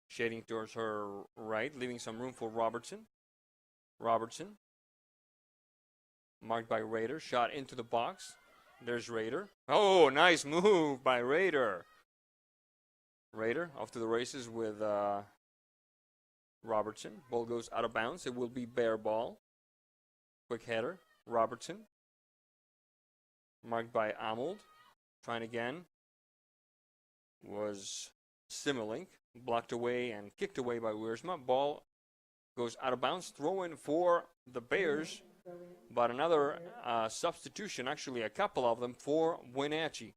Shading towards her right, leaving some room for Robertson. Robertson. Marked by Raider. Shot into the box. There's Raider. Oh, nice move by Raider. Raider off to the races with Robertson. Ball goes out of bounds. It will be Bear ball. Quick header. Robertson. Marked by Amold. Trying again. Was Similink. Blocked away and kicked away by Wiersma. Ball goes out of bounds. Throw in for the Bears. But another substitution, actually a couple of them, for Wenatchee.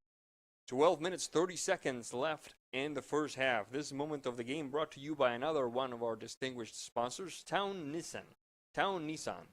12 minutes, 30 seconds left in the first half. This moment of the game brought to you by another one of our distinguished sponsors, Town Nissan. Town Nissan.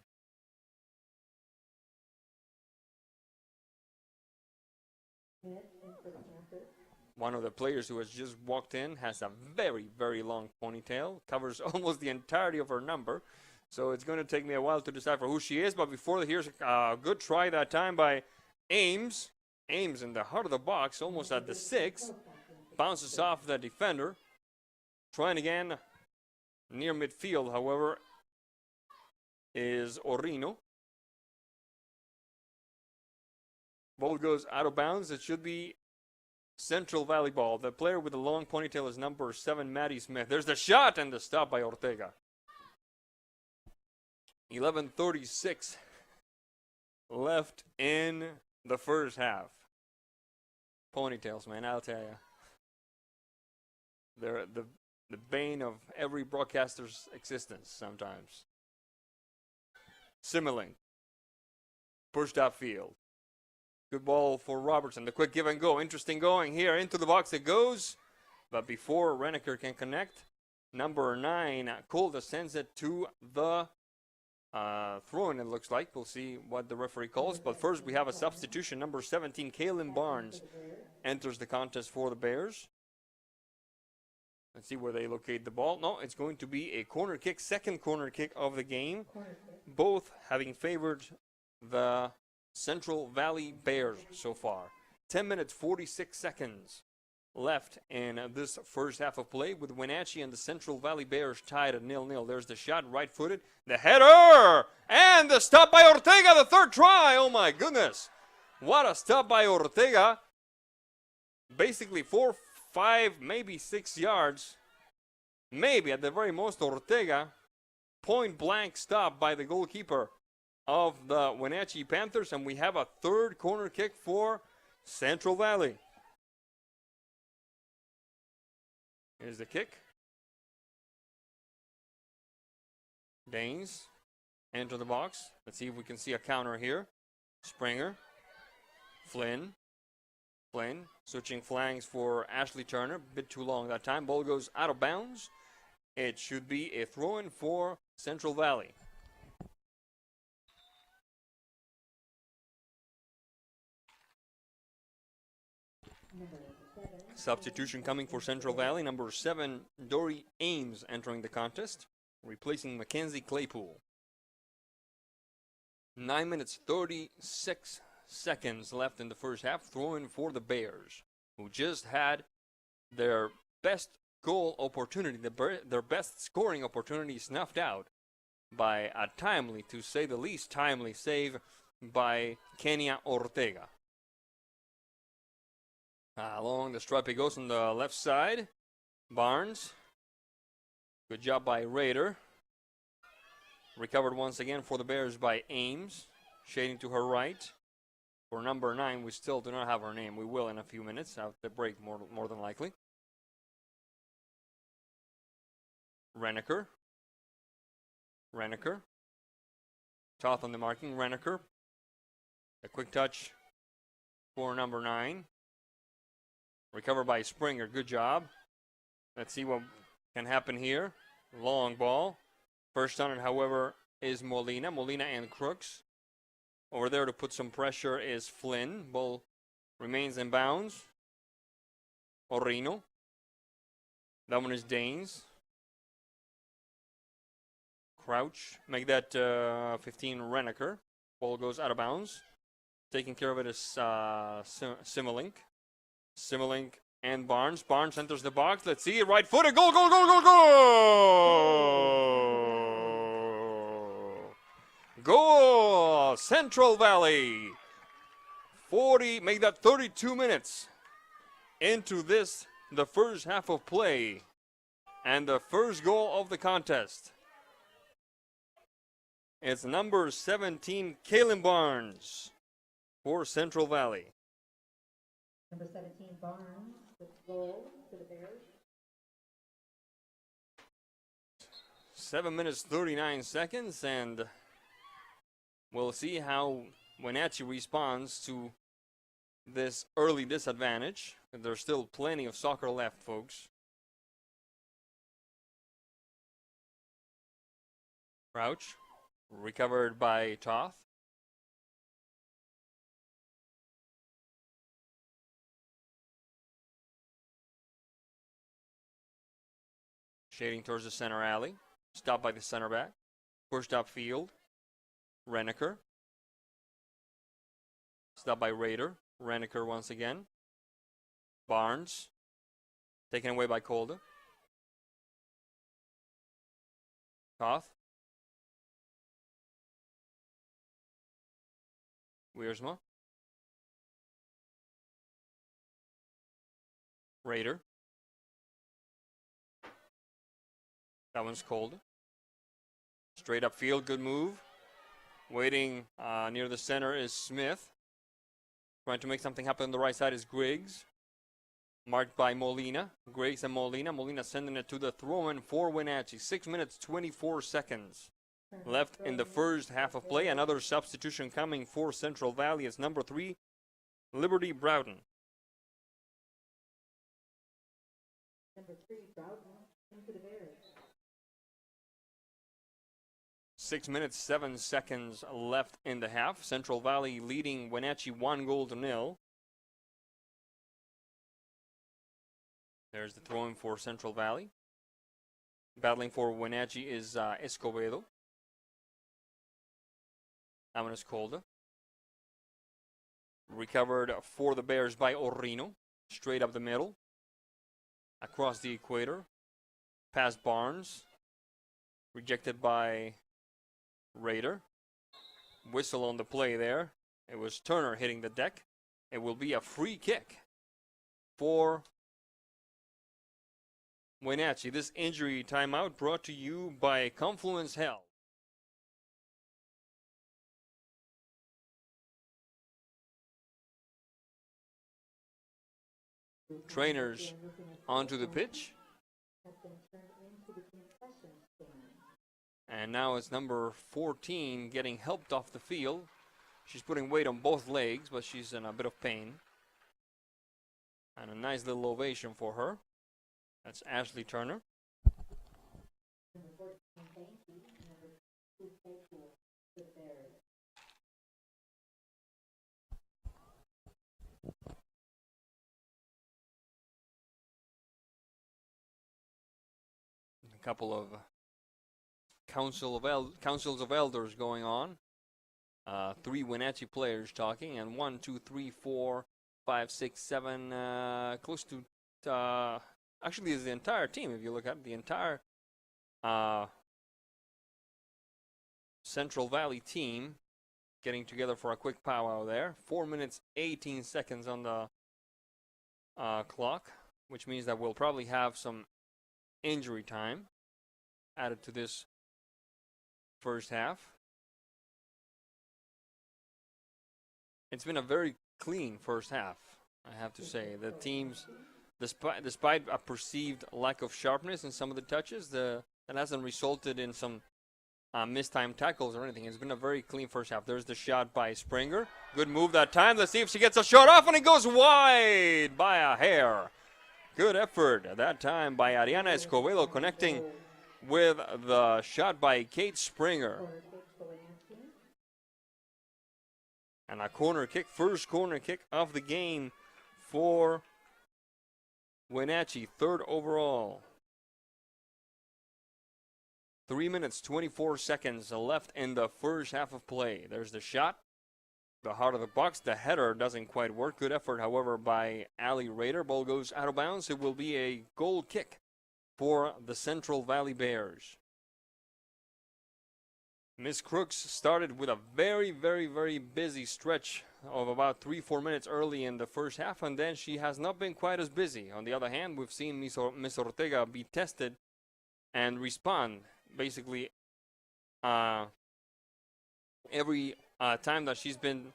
One of the players who has just walked in has a very, very long ponytail. Covers almost the entirety of her number. So it's going to take me a while to decipher who she is. But before, here's a good try that time by Ames. Ames in the heart of the box, almost at the 6. Bounces off the defender. Trying again near midfield, however, is Orino. Ball goes out of bounds. It should be Central Valley ball. The player with the long ponytail is number 7, Maddie Smith. There's the shot and the stop by Ortega. 11:36 left in the first half. Ponytails, man, I'll tell you. They're the bane of every broadcaster's existence sometimes. Similink. Pushed upfield. Good ball for Robertson. The quick give and go. Interesting going here. Into the box it goes. But before Reneker can connect, number 9, Kolda sends it to the throw-in, it looks like. We'll see what the referee calls. But first we have a substitution. Number 17, Kaylin Barnes, enters the contest for the Bears. Let's see where they locate the ball. No, it's going to be a corner kick. Second corner kick of the game. Both having favored the Central Valley Bears so far. 10 minutes, 46 seconds left in this first half of play, with Wenatchee and the Central Valley Bears tied at 0-0. There's the shot, right-footed. The header! And the stop by Ortega, the third try. Oh, my goodness. What a stop by Ortega. Basically 4, 5, maybe 6 yards. Maybe at the very most, Ortega. Point-blank stop by the goalkeeper of the Wenatchee Panthers, and we have a third corner kick for Central Valley. Here's the kick. Danes enter the box. Let's see if we can see a counter here. Springer. Flynn. Flynn switching flanks for Ashley Turner. A bit too long that time. Ball goes out of bounds. It should be a throw-in for Central Valley. Substitution coming for Central Valley. Number 7, Dory Ames entering the contest, replacing Mackenzie Claypool. 9 minutes, 36 seconds left in the first half. Throw-in for the Bears, who just had their best goal opportunity, their best scoring opportunity snuffed out by a timely, to say the least, timely save by Kenya Ortega. Along the stripe it goes on the left side. Barnes. Good job by Raider. Recovered once again for the Bears by Ames. Shading to her right. For number 9, we still do not have her name. We will in a few minutes after the break, more than likely. Reneker. Reneker. Toth on the marking. Reneker. A quick touch for number 9. Recovered by Springer. Good job. Let's see what can happen here. Long ball. First on it, however, is Molina. Molina and Crooks. Over there to put some pressure is Flynn. Ball remains in bounds. Orino. That one is Danes. Crouch. Make that 15 Reneker. Ball goes out of bounds. Taking care of it is Similink. Similink and Barnes. Barnes enters the box. Let's see it. Right footed. Goal, goal, goal, goal, goal! Goal! Central Valley. 40, make that 32 minutes into this, the first half of play. And the first goal of the contest. It's number 17, Kaylin Barnes for Central Valley. Number 17, Barnes, with goal for the Bears. 7 minutes, 39 seconds, and we'll see how Wenatchee responds to this early disadvantage. There's still plenty of soccer left, folks. Crouch, recovered by Toth. Shading towards the center alley. Stopped by the center back. Pushed upfield. Reneker. Stopped by Raider. Reneker once again. Barnes. Taken away by Kolde. Toth. Wiersma. Raider. That one's cold. Straight upfield, good move. Waiting near the center is Smith. Trying to make something happen on the right side is Griggs. Marked by Molina. Griggs and Molina. Molina sending it to the throw-in for Wenatchee. 6 minutes, 24 seconds left in the first half of play. Another substitution coming for Central Valley. It's number 3, Liberty Broughton. Number 3, Broughton, into the Bears. 6 minutes, 7 seconds left in the half. Central Valley leading Wenatchee 1-0. There's the throw-in for Central Valley. Battling for Wenatchee is Escobedo. That one is Kolde. Recovered for the Bears by Orrino. Straight up the middle. Across the equator. Past Barnes. Rejected by Raider. Whistle on the play there. It was Turner hitting the deck. It will be a free kick for Wenatchee. This injury timeout brought to you by Confluence Health. Trainers onto the pitch. And now it's number 14 getting helped off the field. She's putting weight on both legs, but she's in a bit of pain. And a nice little ovation for her. That's Ashley Turner. A couple of councils of elders going on. 3 Wenatchee players talking, and 1, 2, 3, 4, 5, 6, 7, close to actually is the entire team. If you look at the entire Central Valley team getting together for a quick powwow there. 4 minutes, 18 seconds on the clock, which means that we'll probably have some injury time added to this first half. It's been a very clean first half, I have to say. The teams, despite a perceived lack of sharpness in some of the touches, that hasn't resulted in some mistimed tackles or anything. It's been a very clean first half. There's the shot by Springer. Good move that time. Let's see if she gets a shot off, and it goes wide by a hair. Good effort at that time by Ariana Escobedo, connecting with the shot by Kate Springer. And a corner kick, first corner kick of the game for Wenatchee, 3rd overall. 3 minutes, 24 seconds left in the first half of play. There's the shot. The heart of the box. The header doesn't quite work. Good effort, however, by Ali Rader. Ball goes out of bounds. It will be a goal kick for the Central Valley Bears. Miss Crooks started with a very, very, very busy stretch of about 3-4 minutes early in the first half, and then she has not been quite as busy. On the other hand, we've seen Miss Ortega be tested and respond basically every time that she's been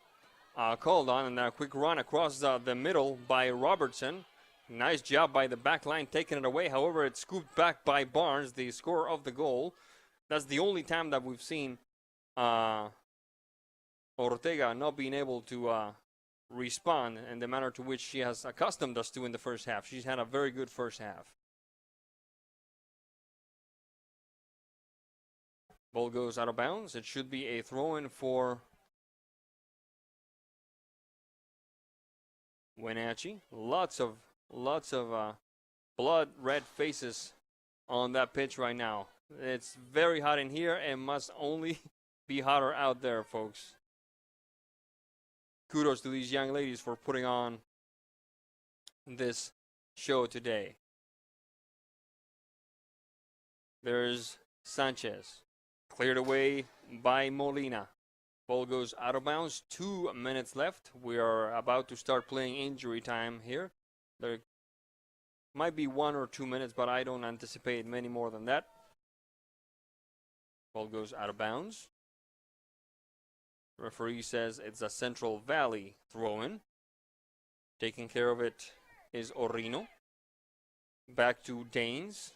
called on. And a quick run across the middle by Robertson. Nice job by the back line taking it away. However, it's scooped back by Barnes, the scorer of the goal. That's the only time that we've seen Ortega not being able to respond in the manner to which she has accustomed us to in the first half. She's had a very good first half. Ball goes out of bounds. It should be a throw-in for Wenatchee. Lots of blood red faces on that pitch right now. It's very hot in here and must only be hotter out there, folks. Kudos to these young ladies for putting on this show today. There's Sanchez. Cleared away by Molina. Ball goes out of bounds. 2 minutes left. We are about to start playing injury time here. There might be 1 or 2 minutes, but I don't anticipate many more than that. Ball goes out of bounds. Referee says it's a Central Valley throw-in. Taking care of it is Orino. Back to Danes.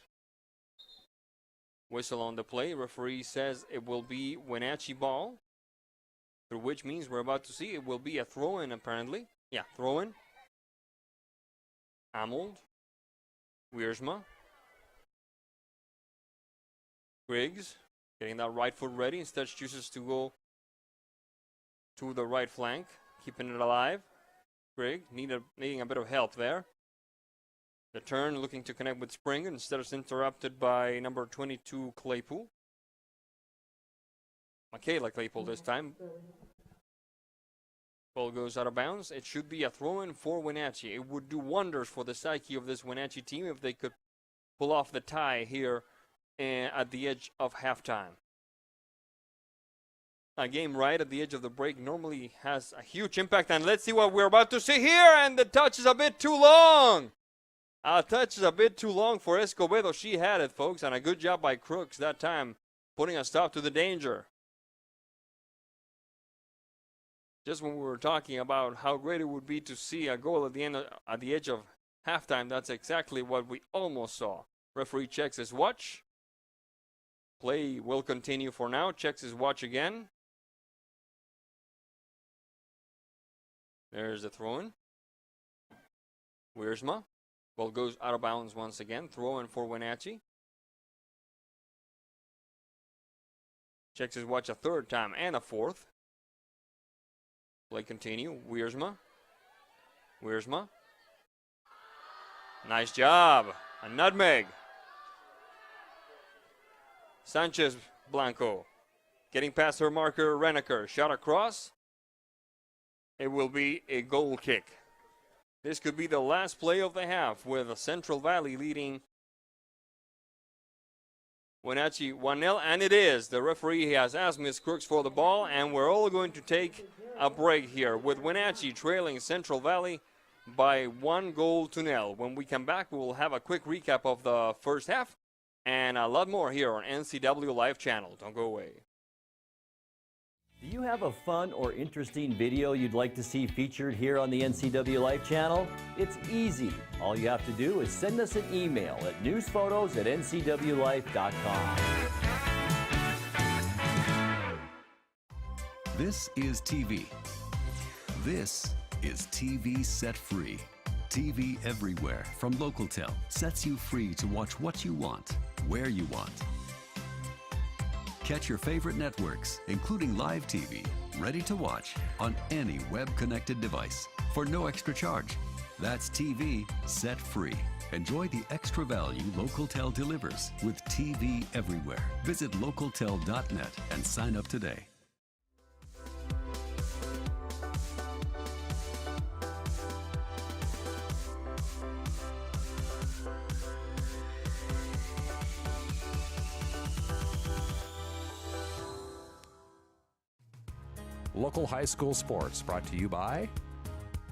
Whistle on the play. Referee says it will be Wenatchee ball. Through which means we're about to see it will be a throw-in apparently. Yeah, throw-in. Amold. Wiersma. Griggs. Getting that right foot ready. Instead chooses to go to the right flank. Keeping it alive. Griggs needing a bit of help there. The turn looking to connect with Spring. Instead it's interrupted by number 22 Claypool. Michaela Claypool this time. Ball goes out of bounds. It should be a throw-in for Wenatchee. It would do wonders for the psyche of this Wenatchee team if they could pull off the tie here at the edge of halftime. A game right at the edge of the break normally has a huge impact, and let's see what we're about to see here, and the touch is a bit too long. A touch is a bit too long for Escobedo. She had it, folks, and a good job by Crooks that time, putting a stop to the danger. Just when we were talking about how great it would be to see a goal at the edge of halftime, that's exactly what we almost saw. Referee checks his watch. Play will continue for now. Checks his watch again. There's the throw-in. Wiersma. Ball goes out of bounds once again. Throw-in for Wenatchee. Checks his watch a third time and a fourth. Play continue. Wiersma. Wiersma. Nice job. A nutmeg. Sanchez Blanco. Getting past her marker, Reneker. Shot across. It will be a goal kick. This could be the last play of the half with Central Valley leading Wenatchee 1-0, and it is. The referee has asked Ms. Crooks for the ball, and we're all going to take a break here with Wenatchee trailing Central Valley by 1-0. When we come back, we will have a quick recap of the first half and a lot more here on NCW Live Channel. Don't go away. Do you have a fun or interesting video you'd like to see featured here on the NCW Live Channel? It's easy. All you have to do is send us an email at newsphotos@ncwlife.com. This is TV. This is TV Set Free. TV everywhere from Localtel sets you free to watch what you want, where you want. Catch your favorite networks, including live TV, ready to watch on any web-connected device for no extra charge. That's TV set free. Enjoy the extra value LocalTel delivers with TV everywhere. Visit localtel.net and sign up today. Local high school sports brought to you by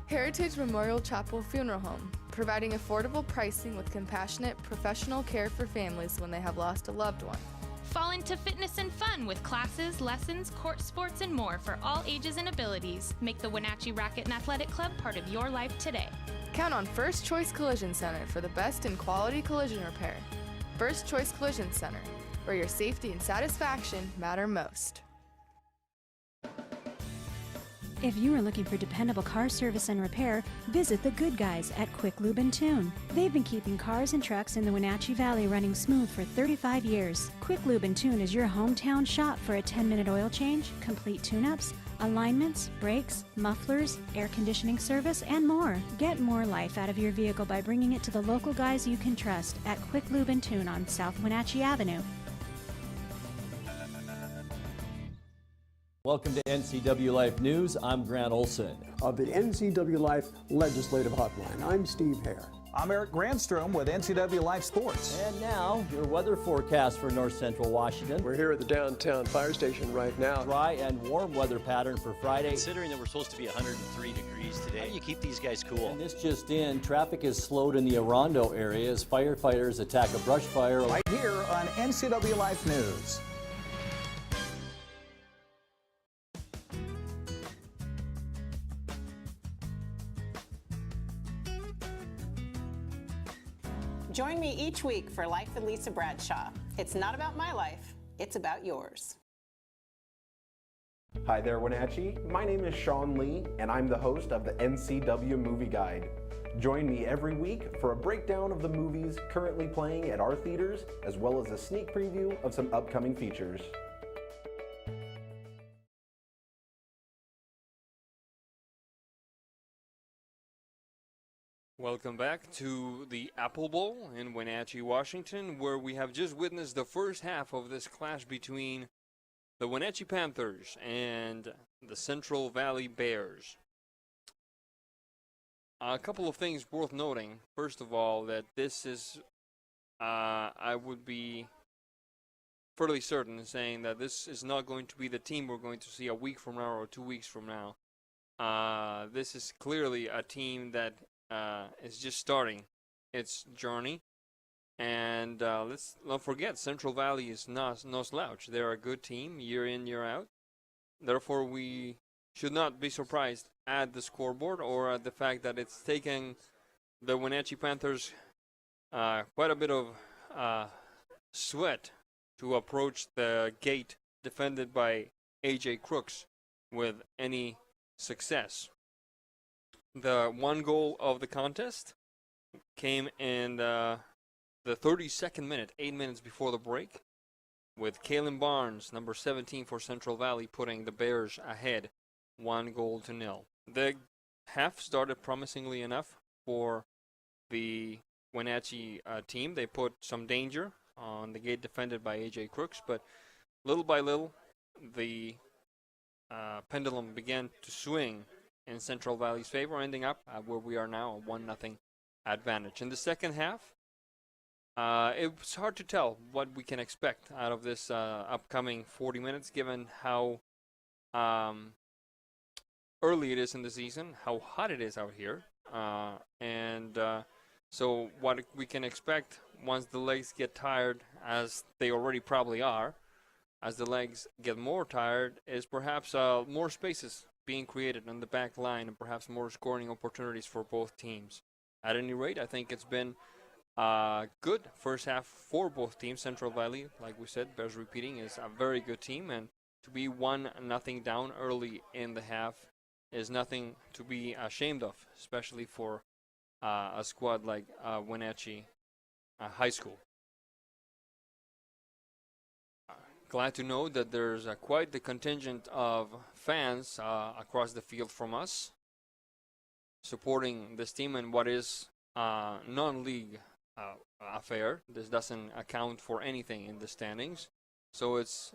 Heritage Memorial Chapel Funeral Home, providing affordable pricing with compassionate, professional care for families when they have lost a loved one. Fall into fitness and fun with classes, lessons, court sports, and more for all ages and abilities. Make the Wenatchee Racket and Athletic Club part of your life today. Count on First Choice Collision Center for the best in quality collision repair. First Choice Collision Center, where your safety and satisfaction matter most. If you are looking for dependable car service and repair, visit the good guys at Quick Lube and Tune. They've been keeping cars and trucks in the Wenatchee Valley running smooth for 35 years. Quick Lube and Tune is your hometown shop for a 10-minute oil change, complete tune-ups, alignments, brakes, mufflers, air conditioning service, and more. Get more life out of your vehicle by bringing it to the local guys you can trust at Quick Lube and Tune on South Wenatchee Avenue. Welcome to NCW Life News. I'm Grant Olson. Of the NCW Life Legislative Hotline, I'm Steve Hare. I'm Eric Grandstrom with NCW Life Sports. And now, your weather forecast for north central Washington. We're here at the downtown fire station right now. Dry and warm weather pattern for Friday. Considering that we're supposed to be 103 degrees today, how do you keep these guys cool? And this just in, traffic is slowed in the Orondo area as firefighters attack a brush fire. Right here on NCW Life News. Join me each week for Life with Lisa Bradshaw. It's not about my life, it's about yours. Hi there, Wenatchee. My name is Sean Lee, and I'm the host of the NCW Movie Guide. Join me every week for a breakdown of the movies currently playing at our theaters, as well as a sneak preview of some upcoming features. Welcome back to the Apple Bowl in Wenatchee, Washington, where we have just witnessed the first half of this clash between the Wenatchee Panthers and the Central Valley Bears. A couple of things worth noting. First of all, that this is, I would be fairly certain in saying that this is not going to be the team we're going to see a week from now or 2 weeks from now. This is clearly a team that is just starting its journey, and let's not forget Central Valley is no slouch. They're a good team year in, year out. Therefore, we should not be surprised at the scoreboard or at the fact that it's taken the Wenatchee Panthers quite a bit of sweat to approach the gate defended by AJ Crooks with any success. The one goal of the contest came in the 32nd minute, 8 minutes before the break, with Kalen Barnes, number 17 for Central Valley, putting the Bears ahead 1-0. The half started promisingly enough for the Wenatchee team. They put some danger on the gate defended by AJ Crooks, but little by little, the pendulum began to swing in Central Valley's favor, ending up where we are now, a 1-0 advantage. In the second half, it's hard to tell what we can expect out of this upcoming 40 minutes, given how early it is in the season, how hot it is out here, so what we can expect once the legs get tired, as they already probably are, as the legs get more tired, is perhaps more spaces being created on the back line and perhaps more scoring opportunities for both teams. At any rate, I think it's been good first half for both teams. Central Valley, like we said, bears repeating, is a very good team, and to be 1-0 down early in the half is nothing to be ashamed of, especially for a squad like Wenatchee High School. Glad to know that there's quite the contingent of fans across the field from us. supporting this team in what is non-league affair. This doesn't account for anything in the standings. So it's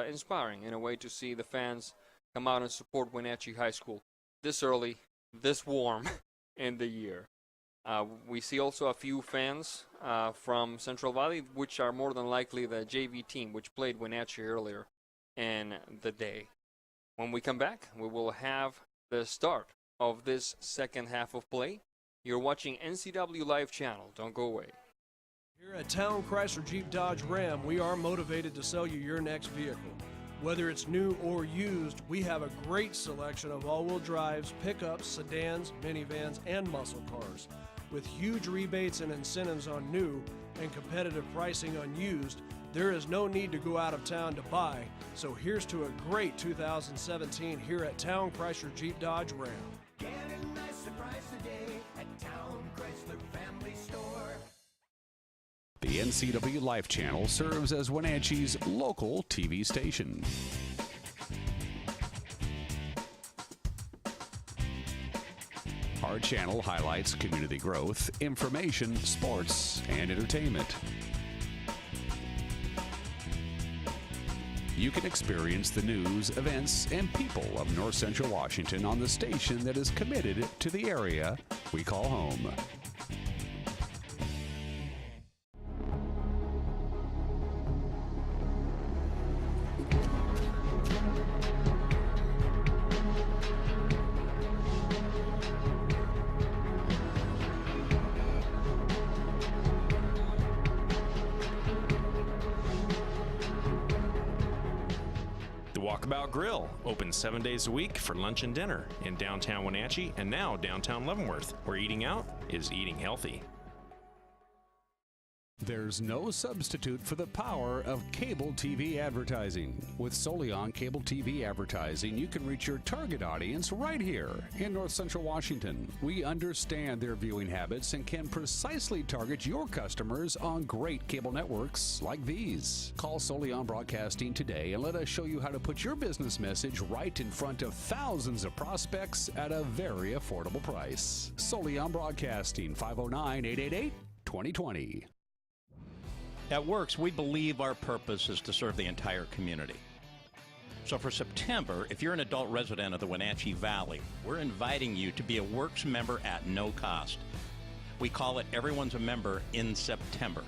inspiring in a way to see the fans come out and support Wenatchee High School this early, this warm in the year. We see also a few fans from Central Valley, which are more than likely the JV team, which played Wenatchee earlier in the day. When we come back, we will have the start of this second half of play. You're watching NCW Live Channel. Don't go away. Here at Town Chrysler Jeep Dodge Ram, we are motivated to sell you your next vehicle. Whether it's new or used, we have a great selection of all-wheel drives, pickups, sedans, minivans, and muscle cars. With huge rebates and incentives on new and competitive pricing on used, there is no need to go out of town to buy. So here's to a great 2017 here at Town Chrysler Jeep Dodge Ram. Get a nice surprise today at Town Chrysler Family Store. The NCW Life Channel serves as Wenatchee's local TV station. Our channel highlights community growth, information, sports, and entertainment. You can experience the news, events, and people of North Central Washington on the station that is committed to the area we call home. Walkabout Grill, open 7 days a week for lunch and dinner in downtown Wenatchee and now downtown Leavenworth, where eating out is eating healthy. There's no substitute for the power of cable TV advertising. With Solion Cable TV advertising, you can reach your target audience right here in North Central Washington. We understand their viewing habits and can precisely target your customers on great cable networks like these. Call Solion Broadcasting today and let us show you how to put your business message right in front of thousands of prospects at a very affordable price. Solion Broadcasting, 509-888-2020. At Works, we believe our purpose is to serve the entire community. So for September, if you're an adult resident of the Wenatchee Valley, we're inviting you to be a Works member at no cost. We call it Everyone's a Member in September.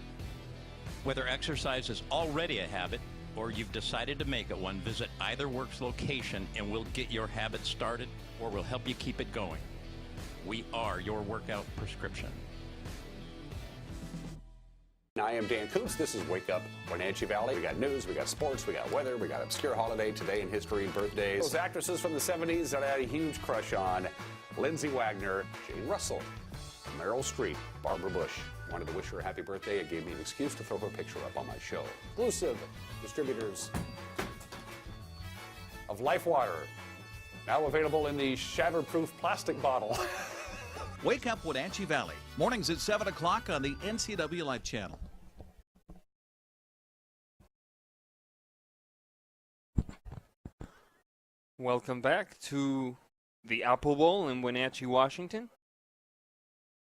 Whether exercise is already a habit or you've decided to make it one, visit either Works location and we'll get your habit started or we'll help you keep it going. We are your workout prescription. I am Dan Koontz. This is Wake Up Wenatchee Valley. We got news, we got sports, we got weather, we got obscure holiday, today in history, birthdays. Those actresses from the 70s that I had a huge crush on: Lindsay Wagner, Jane Russell, Meryl Streep, Barbara Bush. Wanted to wish her a happy birthday. It gave me an excuse to throw her picture up on my show. Exclusive distributors of Life Water, now available in the shatterproof plastic bottle. Wake Up Wenatchee Valley, mornings at 7 o'clock on the NCW Life Channel. Welcome back to the Apple Bowl in Wenatchee, Washington.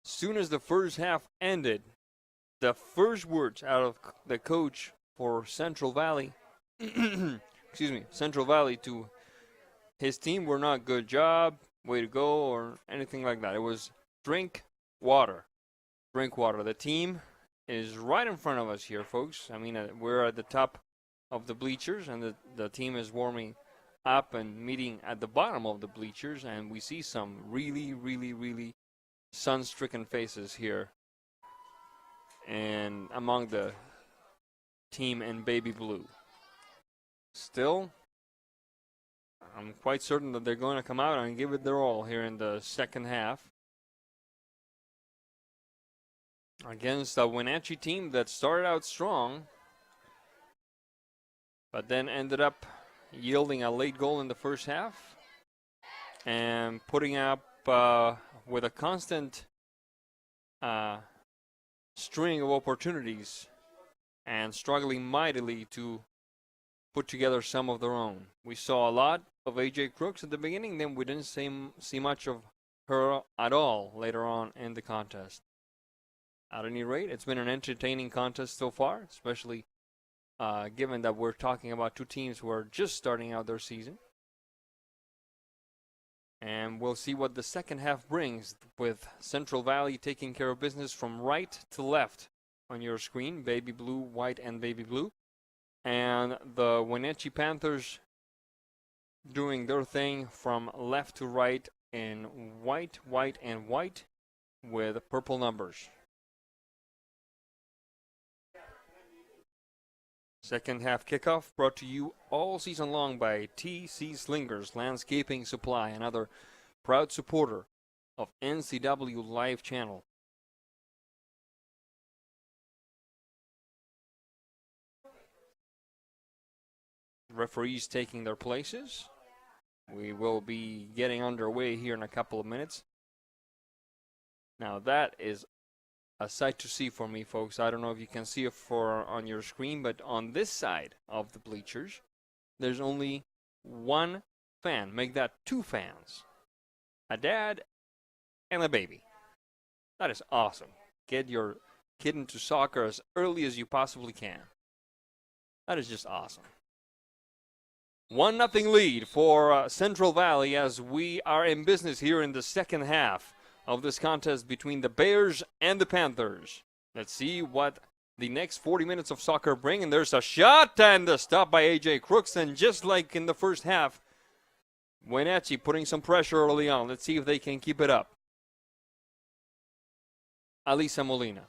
Soon as the first half ended, the first words out of the coach for Central Valley, Central Valley to his team were not "good job, way to go," or anything like that. It was drink water. Drink water. The team is right in front of us here, folks. I mean, we're at the top of the bleachers, and the team is warming up and meeting at the bottom of the bleachers, and we see some really, really, really sun-stricken faces here. And among the team in baby blue. Still, I'm quite certain that they're going to come out and give it their all here in the second half against a Wenatchee team that started out strong, but then ended up yielding a late goal in the first half and putting up with a constant string of opportunities and struggling mightily to put together some of their own. We saw a lot of AJ Crooks at the beginning, then we didn't see much of her at all later on in the contest. At any rate, it's been an entertaining contest so far, especially given that we're talking about two teams who are just starting out their season. And we'll see what the second half brings, with Central Valley taking care of business from right to left on your screen, baby blue, white, and baby blue. And the Wenatchee Panthers doing their thing from left to right in white, white, and white with purple numbers. Second half kickoff brought to you all season long by TC Slingers Landscaping Supply, another proud supporter of NCW Live Channel. Referees taking their places. We will be getting underway here in a couple of minutes. Now that is a sight to see for me, folks. I don't know if you can see it on your screen, but on this side of the bleachers, there's only one fan. Make that two fans. A dad and a baby. That is awesome. Get your kid into soccer as early as you possibly can. That is just awesome. 1-0 lead for Central Valley as we are in business here in the second half of this contest between the Bears and the Panthers. Let's see what the next 40 minutes of soccer bring. And there's a shot and a stop by AJ Crooks. And just like in the first half, Wenatchee putting some pressure early on. Let's see if they can keep it up. Alisa Molina.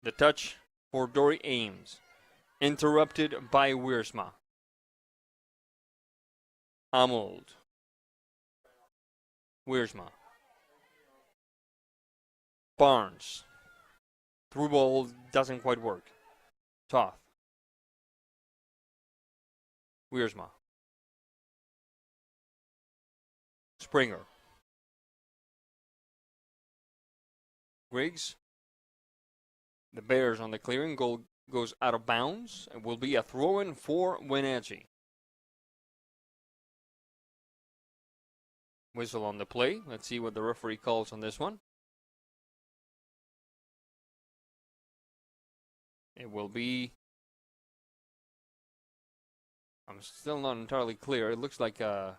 The touch for Dory Ames. Interrupted by Wiersma. Amold. Wiersma. Barnes. Through ball doesn't quite work. Toth. Wiersma. Springer. Griggs. The Bears on the clearing. Goal goes out of bounds. It will be a throw-in for Wenatchee. Whistle on the play. Let's see what the referee calls on this one. It will be... I'm still not entirely clear. It looks like a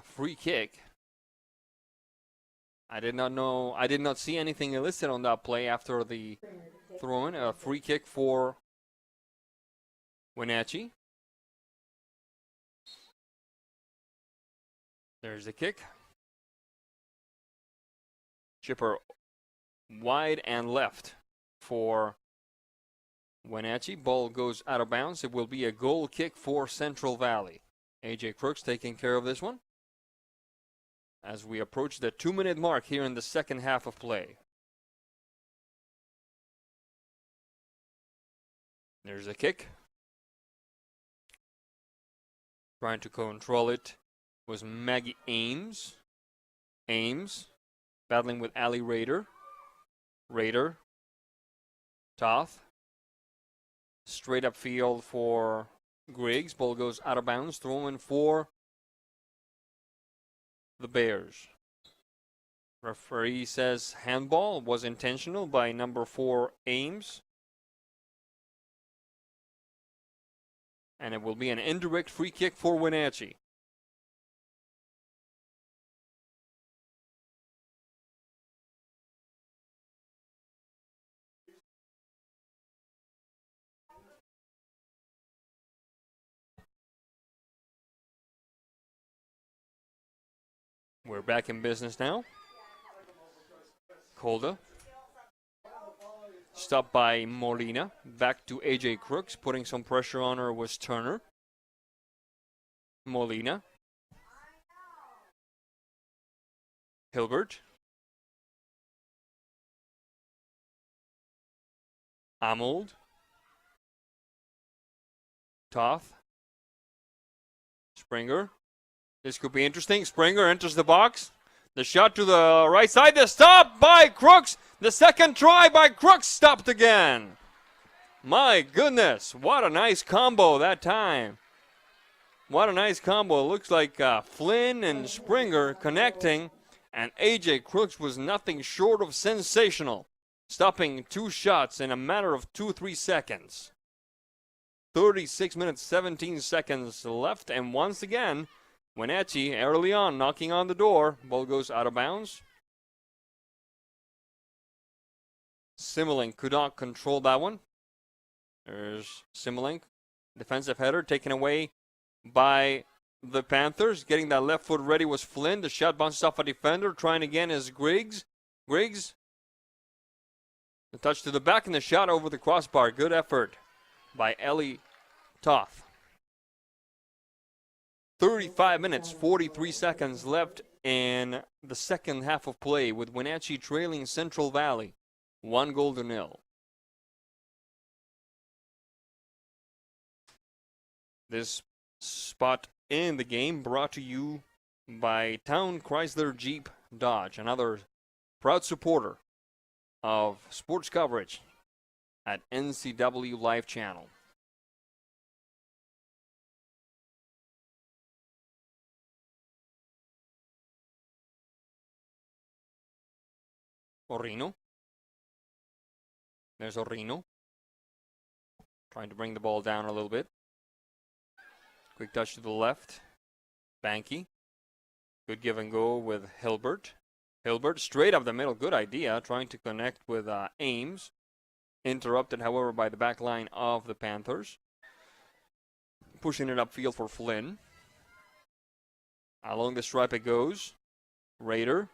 free kick. I did not see anything listed on that play after the throw-in. A free kick for Wenatchee. There's the kick. Chipper wide and left for Wenatchee. Ball goes out of bounds. It will be a goal kick for Central Valley. AJ Crooks taking care of this one as we approach the 2-minute mark here in the second half of play. There's a kick. Trying to control it was Maggie Ames. Ames battling with Ali Rader. Rader. Toth. Straight up field for Griggs. Ball goes out of bounds. Throw-in for the Bears. Referee says handball was intentional by number 4 Ames. And it will be an indirect free kick for Wenatchee. We're back in business now. Kolda. Stopped by Molina. Back to AJ Crooks. Putting some pressure on her was Turner. Molina. Hilbert. Amold. Toth. Springer. This could be interesting. Springer enters the box. The shot to the right side. The stop by Crooks. The second try by Crooks stopped again. My goodness. What a nice combo that time. What a nice combo. It looks like Flynn and Springer connecting, and AJ Crooks was nothing short of sensational, stopping 2 shots in a matter of 2-3 seconds. 36 minutes, 17 seconds left, and once again, Wenatchee early on knocking on the door. Ball goes out of bounds. Simmelink could not control that one. There's Simmelink. Defensive header taken away by the Panthers. Getting that left foot ready was Flynn. The shot bounces off a defender. Trying again is Griggs. Griggs. The touch to the back and the shot over the crossbar. Good effort by Ellie Toth. 35 minutes, 43 seconds left in the second half of play with Wenatchee trailing Central Valley 1-0. This spot in the game brought to you by Town Chrysler Jeep Dodge, another proud supporter of sports coverage at NCW Live Channel. Orino. There's Orino. Trying to bring the ball down a little bit. Quick touch to the left. Banky. Good give and go with Hilbert. Hilbert straight up the middle. Good idea. Trying to connect with Ames. Interrupted, however, by the back line of the Panthers. Pushing it upfield for Flynn. Along the stripe it goes. Raider.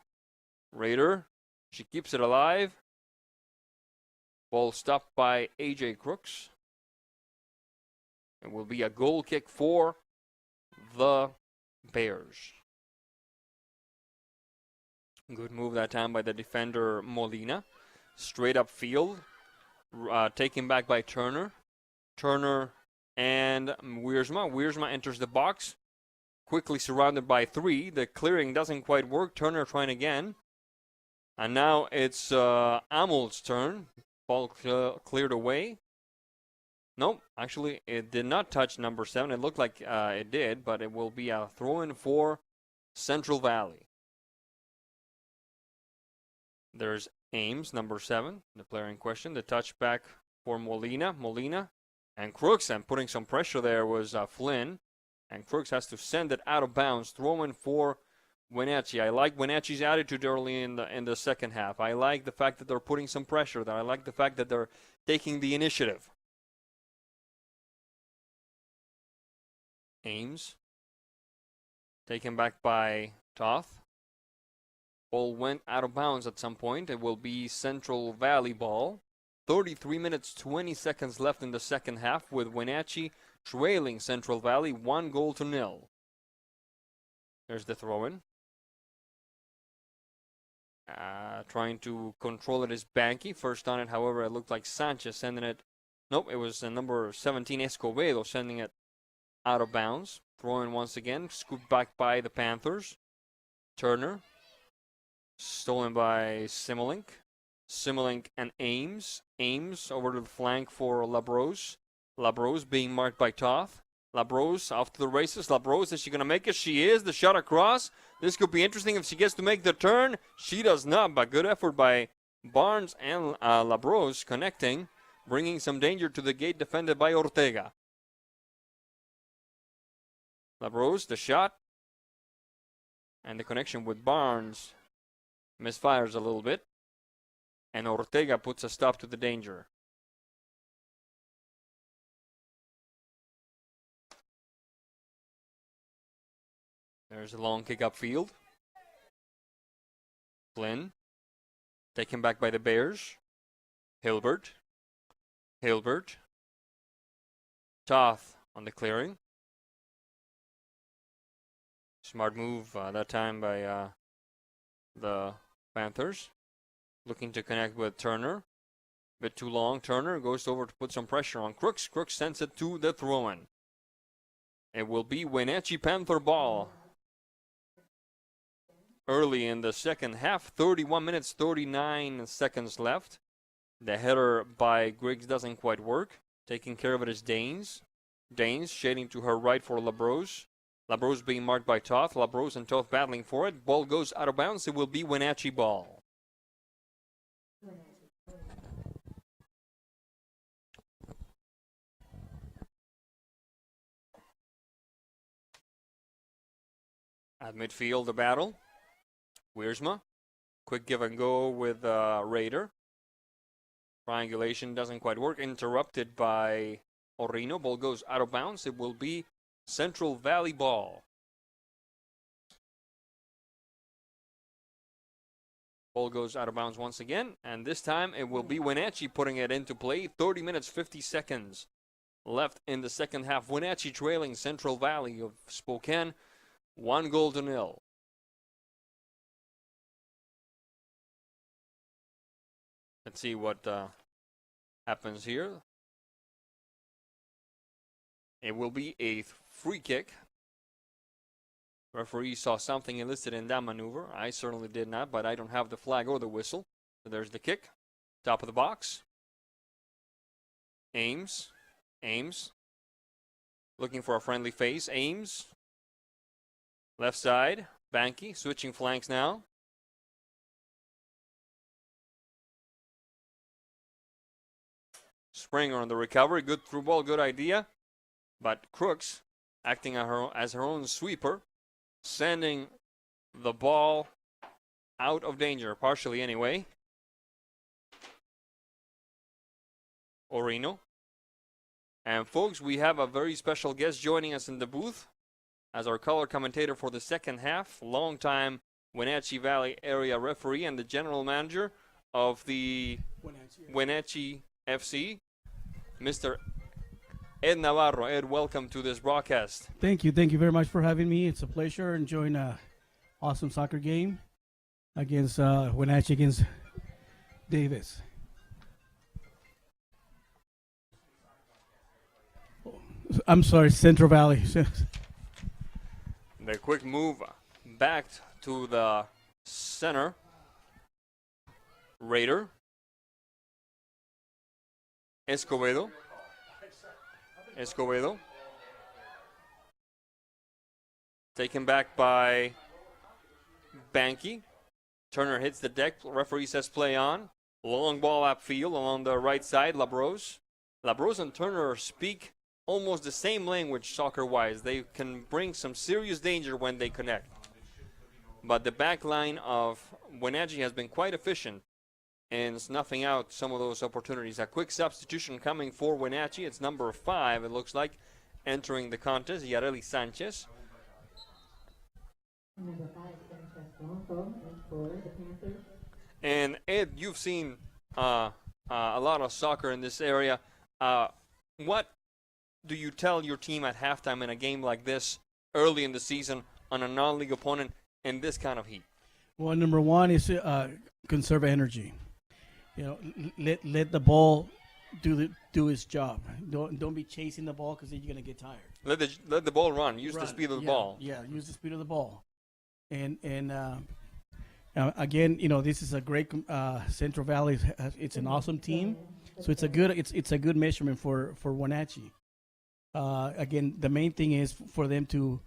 She keeps it alive. Ball stopped by AJ Crooks. It will be a goal kick for the Bears. Good move that time by the defender Molina. Straight up field. Taken back by Turner. Turner and Wiersma. Wiersma enters the box. Quickly surrounded by 3. The clearing doesn't quite work. Turner trying again. And now it's Amel's turn. Ball cleared away. Nope, actually it did not touch number 7. It looked like it did, but it will be a throw-in for Central Valley. There's Ames, number 7, the player in question. The touchback for Molina. And Crooks, and putting some pressure there was Flynn. And Crooks has to send it out of bounds. Throw-in for Wenatchee. I like Wenatchee's attitude early in the second half. I like the fact that they're putting some pressure there. I like the fact that they're taking the initiative. Ames. Taken back by Toth. Ball went out of bounds at some point. It will be Central Valley ball. 33 minutes, 20 seconds left in the second half with Wenatchee trailing Central Valley 1-0. There's the throw-in. Trying to control it is Banky. First on it, however, it looked like Sanchez sending it. Nope, it was number 17, Escobedo, sending it out of bounds. Throw-in once again. Scooped back by the Panthers. Turner. Stolen by Simmelink. Simmelink and Ames. Ames over to the flank for Labrose. Labrose being marked by Toth. Labrose off to the races. Labrose, is she going to make it? She is. The shot across. This could be interesting if she gets to make the turn. She does not, but good effort by Barnes and Labrose connecting, bringing some danger to the gate defended by Ortega. Labrose, the shot. And the connection with Barnes misfires a little bit. And Ortega puts a stop to the danger. There's a long kick upfield. Flynn. Taken back by the Bears. Hilbert. Toth on the clearing. Smart move that time by the Panthers. Looking to connect with Turner. Bit too long. Turner goes over to put some pressure on Crooks. Crooks sends it to the throw-in. It will be Wenatchee Panther ball. Early in the second half, 31 minutes, 39 seconds left. The header by Griggs doesn't quite work. Taking care of it is Danes. Danes shading to her right for Labrose. Labros being marked by Toth. Labros and Toth battling for it. Ball goes out of bounds. It will be Wenatchee ball. At midfield, the battle. Wiersma. Quick give and go with Raider. Triangulation doesn't quite work. Interrupted by Orino. Ball goes out of bounds. It will be Central Valley ball. Ball goes out of bounds once again, and this time it will be Wenatchee putting it into play. 30 minutes, 50 seconds left in the second half. Wenatchee trailing Central Valley of Spokane 1-0. Let's see what happens here. It will be a free kick. Referee saw something illicit in that maneuver. I certainly did not, but I don't have the flag or the whistle. So there's the kick. Top of the box. Ames. Looking for a friendly face. Ames. Left side. Banky switching flanks now. Springer on the recovery. Good through ball. Good idea. But Crooks acting as her own sweeper. Sending the ball out of danger, partially anyway. Orino. And folks, we have a very special guest joining us in the booth as our color commentator for the second half, longtime Wenatchee Valley area referee and the general manager of the Wenatchee FC, Mr. Ed Navarro. Ed, welcome to this broadcast. Thank you very much for having me. It's a pleasure enjoying an awesome soccer game against Wenatchee against Davis. I'm sorry, Central Valley. The quick move back to the center. Raider. Escobedo. Taken back by Banky. Turner hits the deck. Referee says play on. Long ball upfield along the right side. Labros and Turner speak almost the same language soccer-wise. They can bring some serious danger when they connect. But the back line of Wenatchee has been quite efficient in snuffing out some of those opportunities. A quick substitution coming for Wenatchee. It's number 5, it looks like, entering the contest, Yareli Sanchez. Number 5, Sanchez Blanco, for the Panthers. And Ed, you've seen a lot of soccer in this area. What do you tell your team at halftime in a game like this, early in the season, on a non-league opponent in this kind of heat? Well, number 1 is conserve energy. You know, let the ball do its job. Don't be chasing the ball because then you're gonna get tired. Let the ball run. Use the speed of the ball. Yeah, use the speed of the ball. And again, you know, this is a great Central Valley. It's an awesome team, so it's a good measurement for Wenatchee. Again, the main thing is for them to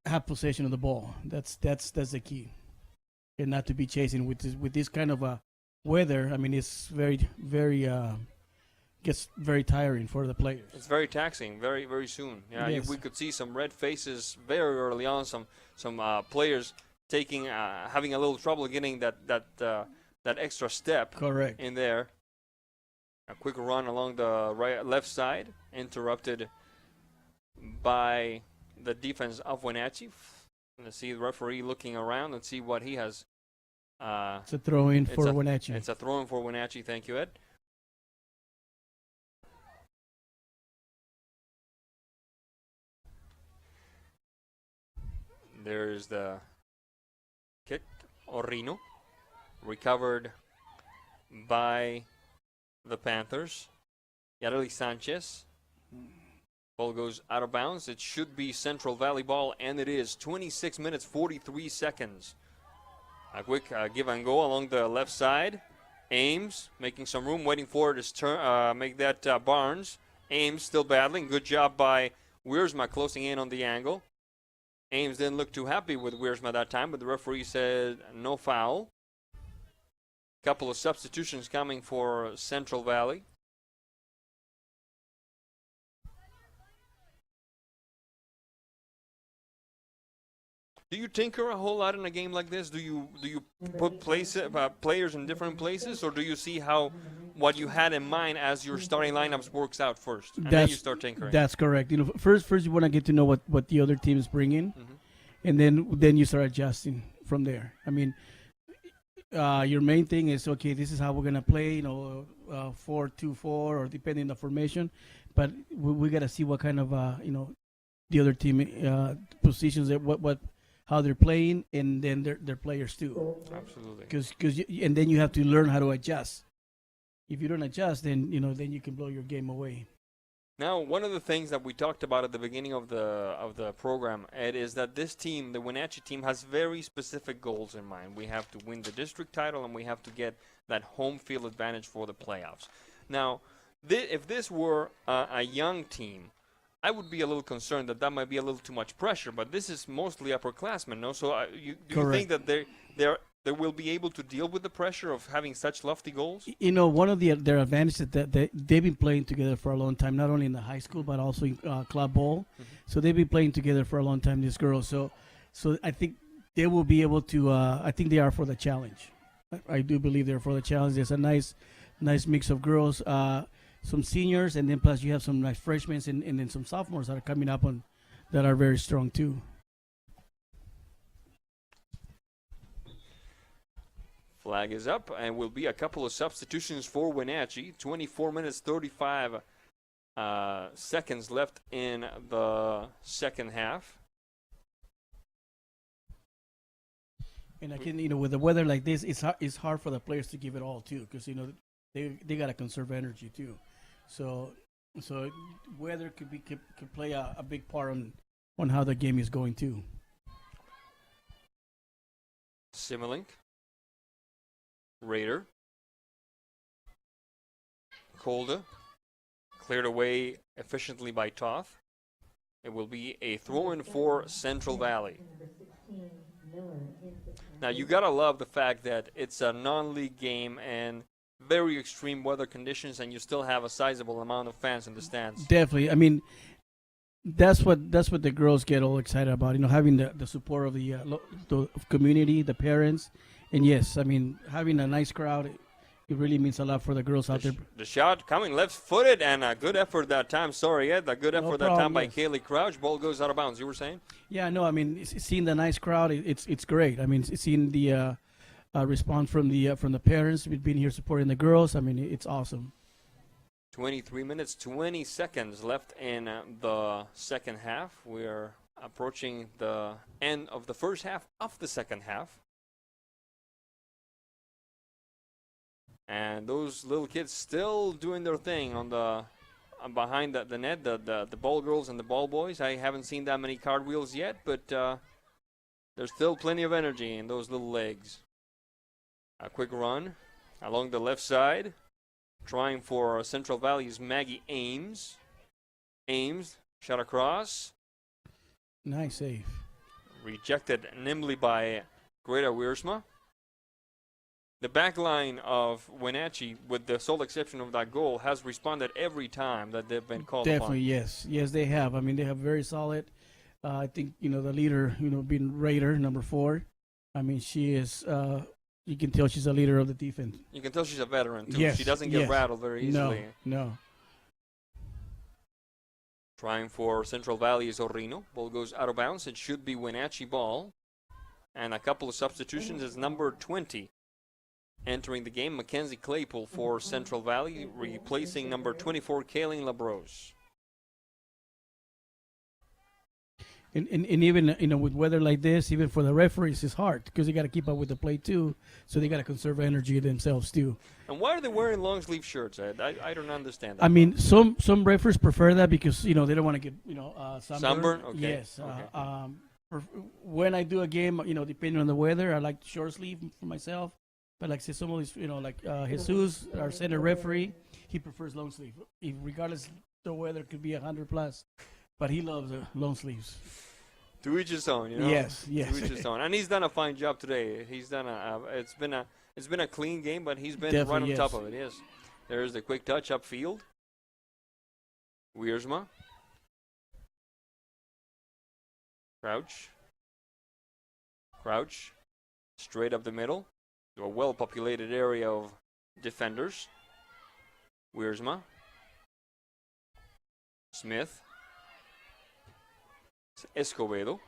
have possession of the ball. That's the key, and not to be chasing with this kind of weather. I mean, it's very gets very tiring for the players. It's very taxing, very, very soon. Yeah, Yes. we could see some red faces very early on. Some players having a little trouble getting that extra step. Correct. In there. A quick run along the left side, interrupted by the defense of Wenatchee. Let's see the referee looking around and see what he has. It's a throw-in for Wenatchee. It's a throw-in for Wenatchee. Thank you, Ed. There's the kick. Orino. Recovered by the Panthers. Yareli Sanchez. Ball goes out of bounds. It should be Central Valley ball, and it is. 26 minutes, 43 seconds. A quick give and go along the left side. Ames making some room, waiting for his turn. Make that Barnes. Ames still battling. Good job by Wiersma closing in on the angle. Ames didn't look too happy with Wiersma that time, but the referee said no foul. Couple of substitutions coming for Central Valley. Do you tinker a whole lot in a game like this? Do you put players in different places, or do you see how what you had in mind as your starting lineups works out first, and then you start tinkering? That's correct. You know, first you want to get to know what the other teams bring in, and then you start adjusting from there. I mean, your main thing is, okay, this is how we're gonna play. 4-2-4, or depending on the formation, but we got to see what kind of the other team positions, how they're playing, and then their players too. Absolutely. Because and then you have to learn how to adjust. If you don't adjust, then you can blow your game away. Now, one of the things that we talked about at the beginning of the program, Ed, is that this team, the Wenatchee team, has very specific goals in mind. We have to win the district title, and we have to get that home field advantage for the playoffs. Now, if this were a young team, I would be a little concerned that might be a little too much pressure, but this is mostly upperclassmen, no? So do you think that they will be able to deal with the pressure of having such lofty goals? One of their advantages that they've been playing together for a long time, not only in the high school but also in club ball. So they've been playing together for a long time, these girls. So I think they will be able to. I think they are for the challenge. I do believe they're for the challenge. There's a nice mix of girls. Some seniors, and then plus you have some nice freshmen and then some sophomores that are coming up that are very strong too. Flag is up, and will be a couple of substitutions for Wenatchee. 24 minutes, 35 seconds left in the second half. And again, with the weather like this, it's hard for the players to give it all too, because they got to conserve energy too. So weather could play a big part on how the game is going too. Similink, Raider, Kolda, cleared away efficiently by Toth. It will be a throw-in for Central Valley. Now you gotta love the fact that it's a non-league game and very extreme weather conditions, and you still have a sizable amount of fans in the stands. Definitely. I mean, that's what the girls get all excited about. Having the support of the community, the parents, and yes, I mean, having a nice crowd, it really means a lot for the girls out there. The shot coming left-footed, and a good effort that time. Sorry, Ed, a good effort that time by Kaylee Crouch. Ball goes out of bounds. You were saying? Yeah, no, I mean, seeing the nice crowd, it's great. I mean, seeing the response from the parents, being here supporting the girls. I mean, it's awesome. 23 minutes, 20 seconds left in the second half. We're approaching the end of the first half of the second half. And those little kids still doing their thing on the behind the net, the ball girls and the ball boys. I haven't seen that many cartwheels yet, but there's still plenty of energy in those little legs. A quick run along the left side, trying for Central Valley's Maggie Ames. Ames, shot across. Nice save. Rejected nimbly by Greta Wiersma. The back line of Wenatchee, with the sole exception of that goal, has responded every time that they've been called Definitely, upon. yes, they have. I mean, they have very solid. I think the leader, being Raider, number 4. I mean, she is. You can tell she's a leader of the defense. You can tell she's a veteran too. Yes, she doesn't get rattled very easily. No. Trying for Central Valley is Orrino. Ball goes out of bounds. It should be Wenatchee ball. And a couple of substitutions is number 20. Entering the game, Mackenzie Claypool for Central Valley, replacing number 24, Kaylin Labros. And even with weather like this, even for the referees, it's hard because they got to keep up with the play too. So they got to conserve energy themselves too. And why are they wearing long sleeve shirts, Ed? I don't understand that. I mean, some referees prefer that because they don't want to get sunburn. Okay. Yes. Okay. When I do a game, depending on the weather, I like short sleeve for myself. But like say some of these, like Jesus, our center referee, he prefers long sleeve. Regardless, the weather could be 100+, but he loves long sleeves. To each his own, you know. Yes, yes. To each his own, and he's done a fine job today. He's done it's been a clean game, but he's been Definitely, right on yes. top of it. Yes. There's the quick touch upfield. Wiersma. Crouch. Straight up the middle. To a well-populated area of defenders. Wiersma. Smith. Escobedo.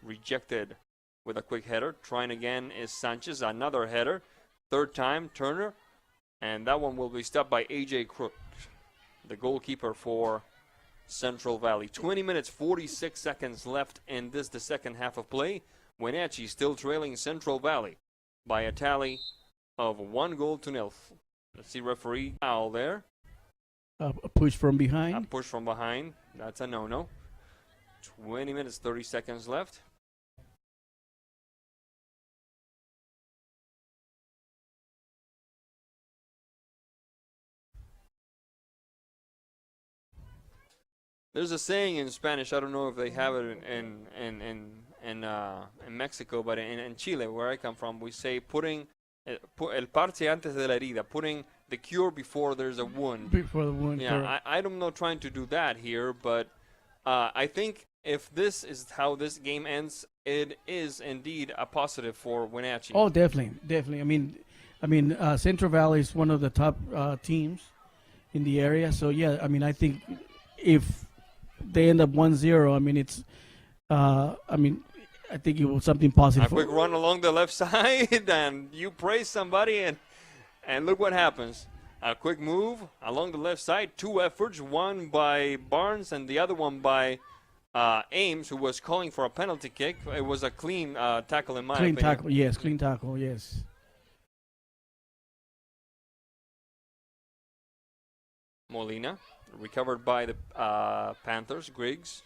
Rejected with a quick header. Trying again is Sanchez. Another header. Third time, Turner. And that one will be stopped by A.J. Crook, the goalkeeper for Central Valley. 20 minutes, 46 seconds left in the second half of play. Wenatchee still trailing Central Valley by a tally of 1-0. Let's see, referee foul there. A push from behind. A push from behind. That's a no-no. 20 minutes, 30 seconds left. There's a saying in Spanish. I don't know if they have it in Mexico, but in Chile, where I come from, we say putting el parche antes de la herida, putting the cure before there's a wound. Before the wound. Yeah, I'm not trying to do that here, but I think if this is how this game ends, it is indeed a positive for Wenatchee. Oh, definitely. I mean, Central Valley is one of the top teams in the area. So yeah, I mean, I think if they end up 1-0, I mean, it's, I think it was something positive. A quick run along the left side, and you praise somebody, and look what happens. A quick move along the left side, 2 efforts, one by Barnes and the other one by Ames, who was calling for a penalty kick. It was a clean tackle in my opinion. Clean tackle, yes. Molina, recovered by the Panthers. Griggs.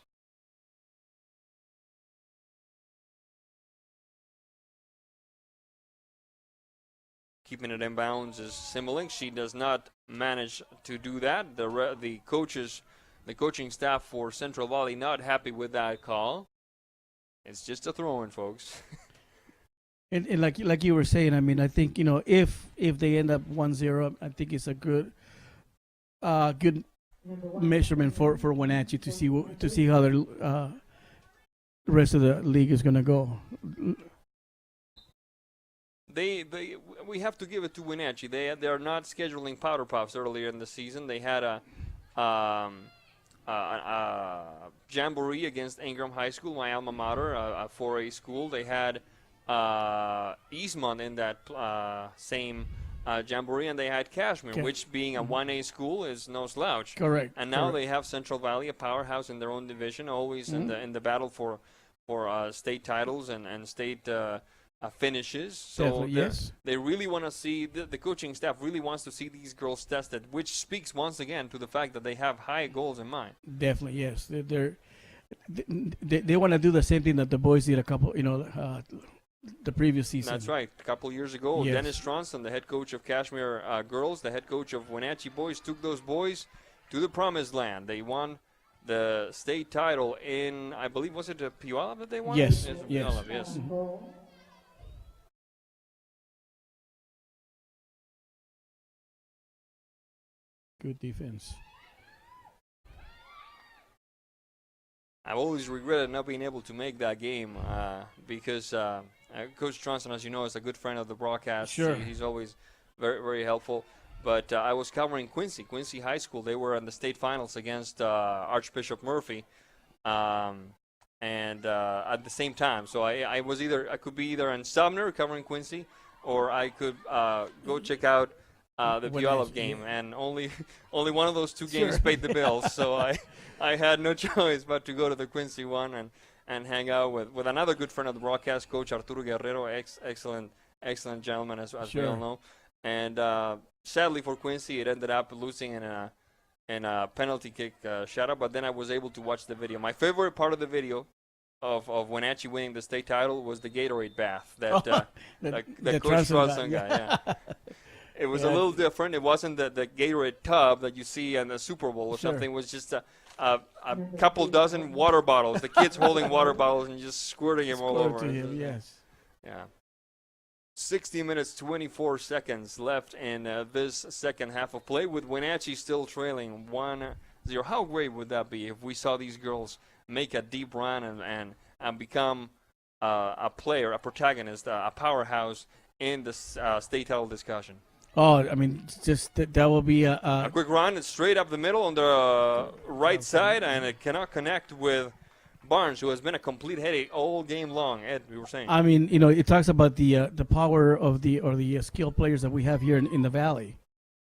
Keeping it in bounds is Simmelink. She does not manage to do that. The coaching staff for Central Valley not happy with that call. It's just a throw-in, folks. And like you were saying, I mean, I think, you know, if they end up 1-0, I think it's a good measurement for Wenatchee to see how the rest of the league is going to go. We have to give it to Wenatchee. They are not scheduling powder puffs earlier in the season. They had a jamboree against Ingram High School, my alma mater, a 4A school. They had Eastmont in that same jamboree, and they had Kashmir, which being a 1A school is no slouch. Correct. And now they have Central Valley, a powerhouse in their own division, always in the battle for state titles and state finishes. So yes. They really want to see, the coaching staff really wants to see these girls tested, which speaks once again to the fact that they have high goals in mind. Definitely, yes. They want to do the same thing that the boys did the previous season. That's right. A couple years ago, yes. Dennis Stronson, the head coach of Kashmir girls, the head coach of Wenatchee boys, took those boys to the promised land. They won the state title in, I believe, was it Puyallup that they won? Yes. Puyallup, yes. Mm-hmm. Good defense. I've always regretted not being able to make that game because Coach Stronson, as you know, is a good friend of the broadcast. Sure. He's always very, very helpful. But I was covering Quincy High School. They were in the state finals against Archbishop Murphy, and at the same time. So I could be either in Sumner covering Quincy, or I could go check out the Puyallup game, and only one of those two games paid the bills. So I had no choice but to go to the Quincy one and hang out with another good friend of the broadcast, Coach Arturo Guerrero, excellent gentleman as we all know. And sadly for Quincy, it ended up losing in a penalty kick shutout. But then I was able to watch the video. My favorite part of the video of Wenatchee winning the state title was the Gatorade bath that Coach Stronson got. Yeah. It was a little different. It wasn't the Gatorade tub that you see in the Super Bowl or something. It was just a couple dozen water bottles. The kids holding water bottles and just squirting him all over. To him, yes. Yeah. 60 minutes, 24 seconds left in this second half of play with Wenatchee still trailing 1-0. How great would that be if we saw these girls make a deep run and become a player, a protagonist, a powerhouse in the state title discussion? Oh, I mean, just that will be A quick run, it's straight up the middle on the right side, and it cannot connect with Barnes, who has been a complete headache all game long. Ed, we were saying. I mean, it talks about the power of the skilled players that we have here in the Valley.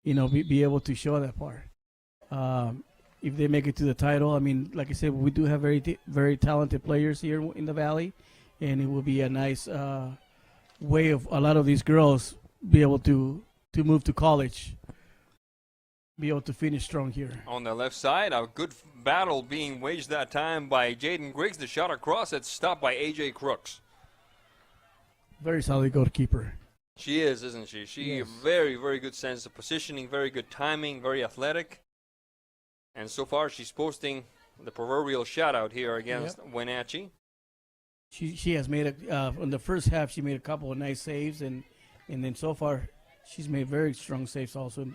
Be able to show that part. If they make it to the title, I mean, like I said, we do have very talented players here in the Valley, and it will be a nice way of a lot of these girls be able to move to college, be able to finish strong here. On the left side, a good battle being waged that time by Jaden Griggs. The shot across, it's stopped by AJ Crooks. Very solid goalkeeper. She is, isn't she? She Yes. very, very good sense of positioning, very good timing, very athletic. And so far, she's posting the proverbial shutout here against Wenatchee. She has made in the first half she made a couple of nice saves, and then so far she's made very strong saves also.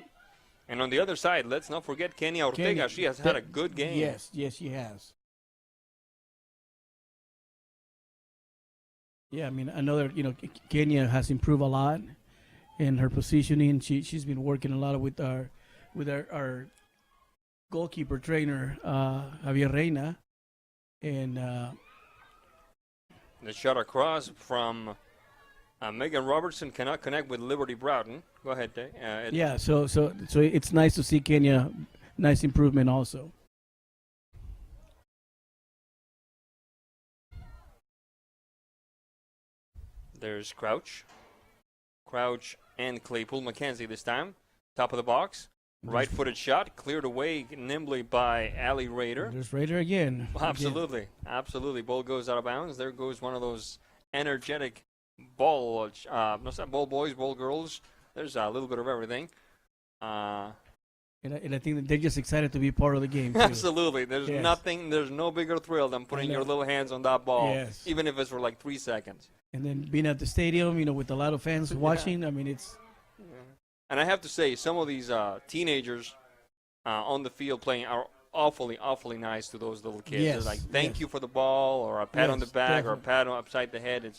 And on the other side, let's not forget Kenya Ortega. She has had a good game. Yes, she has. Yeah, I mean, Kenya has improved a lot in her positioning. She's been working a lot with our goalkeeper trainer, Javier Reina, and the shot across from Megan Robertson cannot connect with Liberty Broughton. Go ahead, Ed. yeah. So it's nice to see Kenya, nice improvement also. There's Crouch and Claypool. Mackenzie this time, top of the box. Right-footed shot, cleared away nimbly by Allie Rader. There's Rader again. Absolutely. Ball goes out of bounds. There goes one of those energetic ball boys, ball girls. There's a little bit of everything. And I think that they're just excited to be part of the game, too. Absolutely. There's no bigger thrill than putting your little hands on that ball, even if it's for like 3 seconds. And then being at the stadium, with a lot of fans watching, I mean, it's... And I have to say, some of these teenagers on the field playing are awfully, awfully nice to those little kids. Yes, They're like, thank you for the ball, or a pat on the back, or a pat upside the head.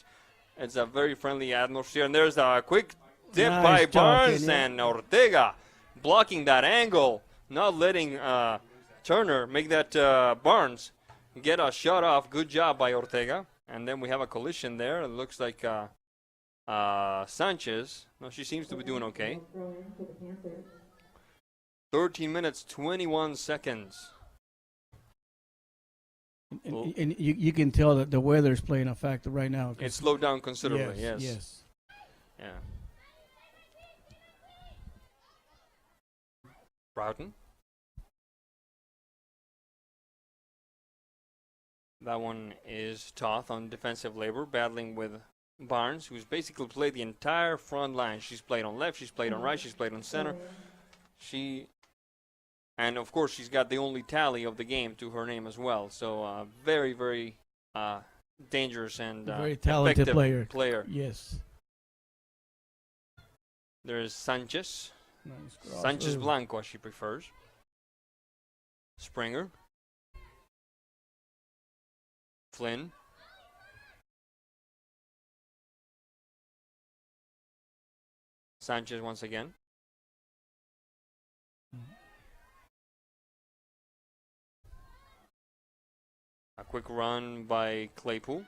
It's a very friendly atmosphere. And there's a quick tip by Barnes, and Ortega blocking that angle, not letting Turner make that Barnes get a shot off. Good job by Ortega. And then we have a collision there. It looks like Sanchez. No, she seems to be doing okay. 13 minutes, 21 seconds. And you can tell that the weather is playing a factor right now. It slowed down considerably, yes. Yeah. Broughton. That one is Toth on defensive labor, battling with Barnes, who's basically played the entire front line. She's played on left, she's played on right, she's played on center. And of course, she's got the only tally of the game to her name as well. So very, very dangerous and very talented player. Yes. There's Sanchez. Nice Sanchez Blanco, as she prefers. Springer. Flynn. Sanchez once again. A quick run by Claypool.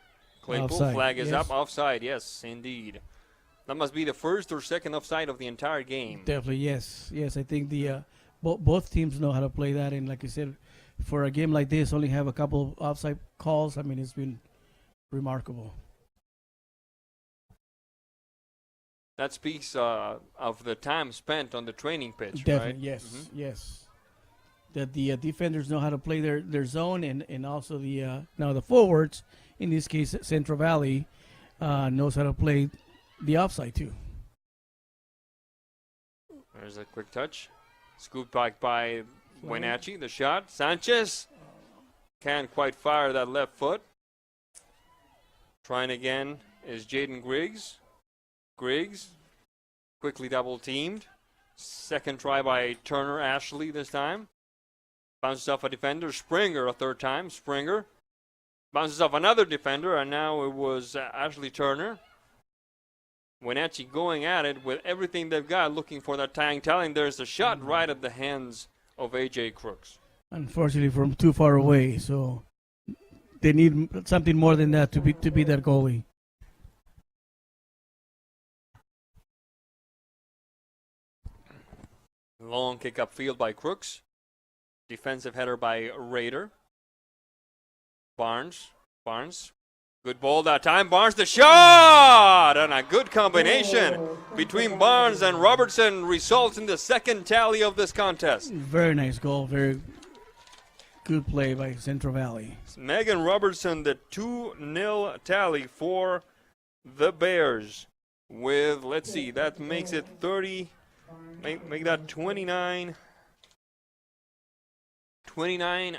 Offside, Flag is up. Offside, yes, indeed. That must be the first or second offside of the entire game. Definitely, yes. I think the both teams know how to play that, and like I said, for a game like this, only have a couple of offside calls. I mean, it's been remarkable. That speaks of the time spent on the training pitch, Definitely, right? yes, yes. That the defenders know how to play their zone, and also the now the forwards, in this case Central Valley, knows how to play the offside too. There's a quick touch. Scooped back by Wenatchee. The shot. Sanchez. can't quite fire that left foot. Trying again is Jaden Griggs. Griggs quickly double teamed. Second try by Turner Ashley this time. Bounces off a defender. Springer a third time. Springer bounces off another defender, and now it was Ashley Turner. Wenatchee going at it with everything they've got, looking for that tying tally. There's a shot right at the hands of A.J. Crooks. Unfortunately, from too far away, so they need something more than that to be that goalie. Long kick upfield by Crooks. Defensive header by Raider. Barnes. Good ball that time. Barnes the shot! And a good combination between Barnes and Robertson results in the second tally of this contest. Very nice goal. Very good play by Central Valley. Megan Robertson, the 2-0 tally for the Bears. With, let's see, that makes it 30... Make that 29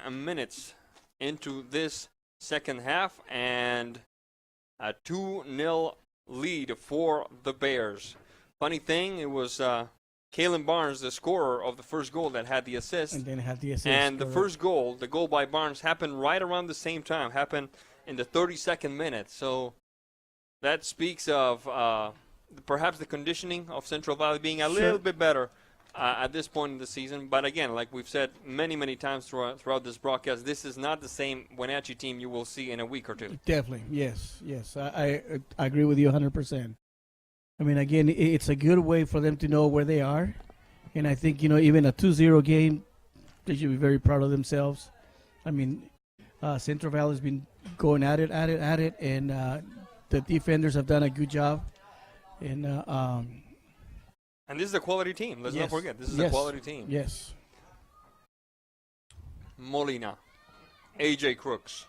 minutes into this second half, and a 2-0 lead for the Bears. Funny thing, it was Kaylin Barnes, the scorer of the first goal, that had the assist. And then had the assist. And the first goal, the goal by Barnes, happened right around the same time, happened in the 32nd minute. So that speaks of perhaps the conditioning of Central Valley being a little bit better at this point in the season. But again, like we've said many times throughout this broadcast, this is not the same Wenatchee team you will see in a week or two. Definitely, yes. I agree with you 100%. I mean, again, it's a good way for them to know where they are. And I think, even a 2-0 game, they should be very proud of themselves. I mean, Central Valley has been going at it, and the defenders have done a good job. And this is a quality team. Let's not forget, this is a quality team. Yes. Molina. A.J. Crooks.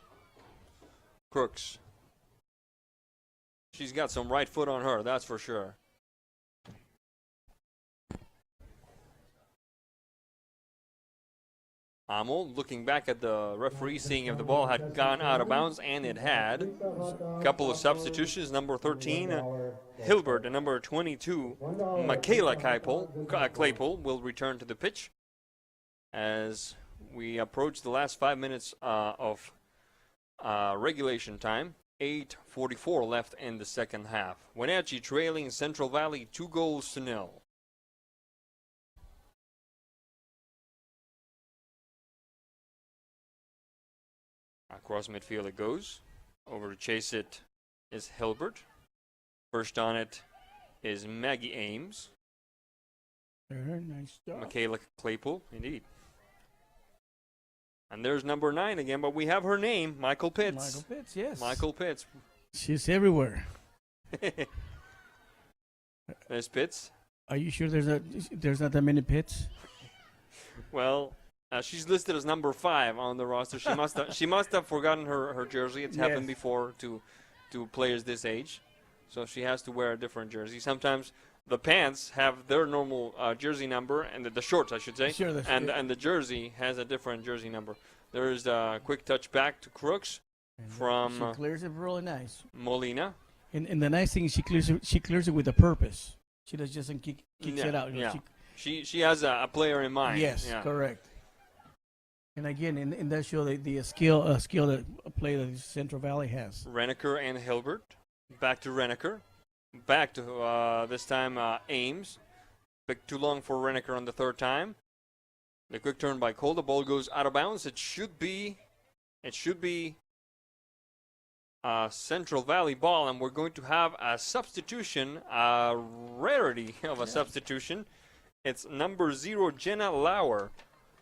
She's got some right foot on her, that's for sure. Amel looking back at the referee, seeing if the ball had gone out of bounds, and it had. A couple of substitutions. Number 13, Hilbert, and number 22, Michaela Claypool will return to the pitch as we approach the last 5 minutes of regulation time. 8:44 left in the second half. Wenatchee trailing Central Valley 2-0. Across midfield it goes. Over to chase it is Hilbert. First on it is Maggie Ames. Very nice job. Michaela Claypool, indeed. And there's number 9 again, but we have her name, Michael Pitts. Michael Pitts, yes. Michael Pitts. She's everywhere. There's Pitts. Are you sure there's not that many Pitts? Well, she's listed as number 5 on the roster. She must have forgotten her jersey. It's happened before to players this age, so she has to wear a different jersey. Sometimes the pants have their normal jersey number, and the shorts, I should say, and the jersey has a different jersey number. There is a quick touch back to Crooks from. She clears it really nice. Molina. And the nice thing is she clears it with a purpose. She doesn't kick it out. Yeah. She has a player in mind. Yes, correct. And again, in that show, the skill that a play that Central Valley has. Reneker and Hilbert. Back to Reneker. Back to this time Ames. Bit too long for Reneker on the third time. The quick turn by Cole. The ball goes out of bounds. It should be Central Valley ball, and we're going to have a substitution, a rarity of a substitution. It's number 0, Jenna Lauer,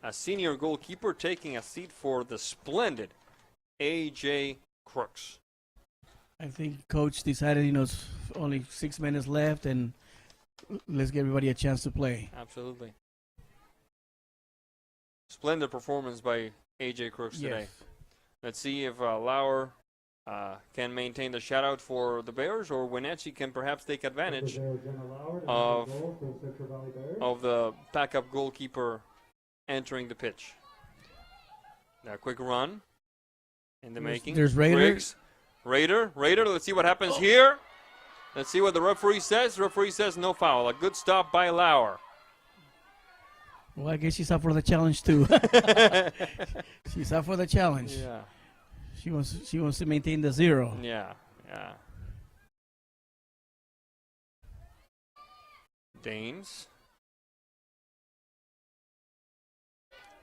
a senior goalkeeper, taking a seat for the splendid A.J. Crooks. I think Coach decided, it's only 6 minutes left, and let's give everybody a chance to play. Absolutely. Splendid performance by A.J. Crooks today. Let's see if Lauer can maintain the shutout for the Bears, or Wenatchee can perhaps take advantage of the backup goalkeeper entering the pitch. Now, quick run. in the making. There's Raider. Griggs. Raider. Let's see what happens here. Let's see what the referee says. The referee says no foul. A good stop by Lauer. Well, I guess she's up for the challenge too. She's up for the challenge. Yeah. She wants to maintain the 0. Yeah.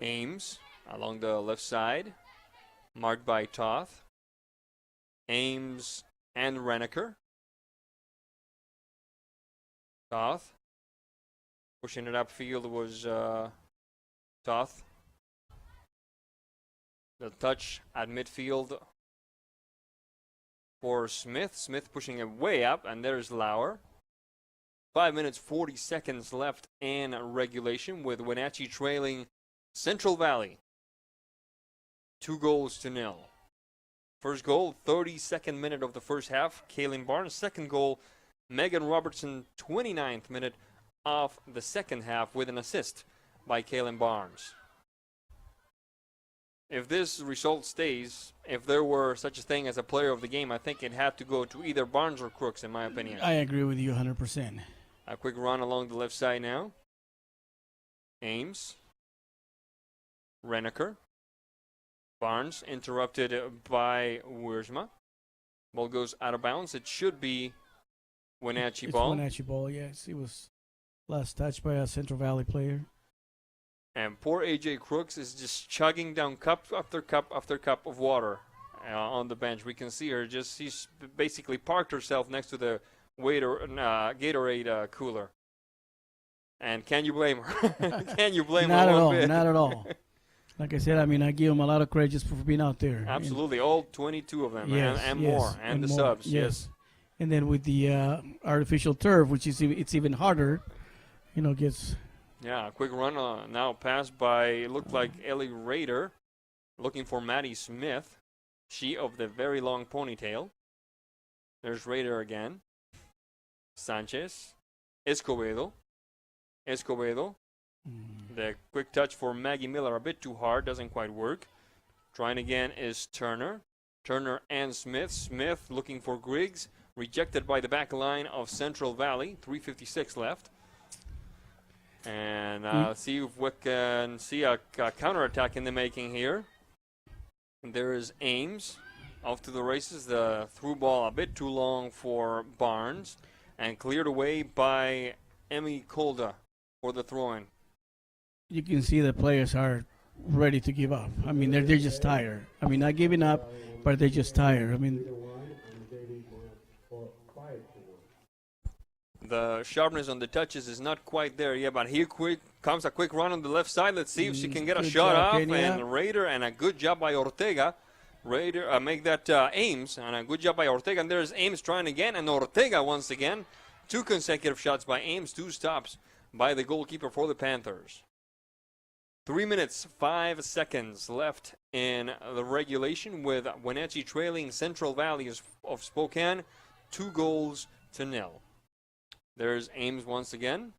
Ames along the left side, marked by Toth. Ames and Reneker. Toth. Pushing it upfield was Toth. The touch at midfield for Smith. Smith pushing it way up, and there's Lauer. 5 minutes, 40 seconds left in regulation with Wenatchee trailing Central Valley 2-0. First goal, 32nd minute of the first half, Kaylin Barnes. Second goal, Megan Robertson, 29th minute of the second half with an assist by Kaylin Barnes. If this result stays, if there were such a thing as a player of the game, I think it had to go to either Barnes or Crooks, in my opinion. I agree with you 100%. A quick run along the left side now. Ames. Reneker. Barnes interrupted by Wiersma. Ball goes out of bounds. It should be Wenatchee ball. Wenatchee ball, yes. It was last touched by a Central Valley player. And poor AJ Crooks is just chugging down cup after cup after cup of water on the bench. We can see her she's basically parked herself next to the Gatorade cooler. And can you blame her? Can you blame her? Not at all. Like I said, I mean, I give them a lot of credit just for being out there. Absolutely, all 22 of them, and more, and the more, subs. Yes. And then with the artificial turf, which is it's even harder, gets. Yeah, a quick run now passed by, it looked like Ellie Rader, looking for Maddie Smith. She of the very long ponytail. There's Rader again. Sanchez. Escobedo. The quick touch for Maggie Miller, a bit too hard, doesn't quite work. Trying again is Turner. Turner and Smith. Smith looking for Griggs. Rejected by the back line of Central Valley. 3:56 left. And let's see if we can see a counterattack in the making here. And there is Ames off to the races. The through ball a bit too long for Barnes. And cleared away by Emmy Kolda for the throw-in. You can see the players are ready to give up. I mean, they're just tired. I mean, not giving up, but they're just tired. I mean, the sharpness on the touches is not quite there yet, but here comes a quick run on the left side. Let's see if she can get a shot off. And Raider, and a good job by Ortega. Raider make that Ames, and a good job by Ortega. And there's Ames trying again, and Ortega once again. 2 consecutive shots by Ames, 2 stops by the goalkeeper for the Panthers. 3 minutes, 5 seconds left in the regulation with Wenatchee trailing Central Valley of Spokane 2-0. There's Ames once again.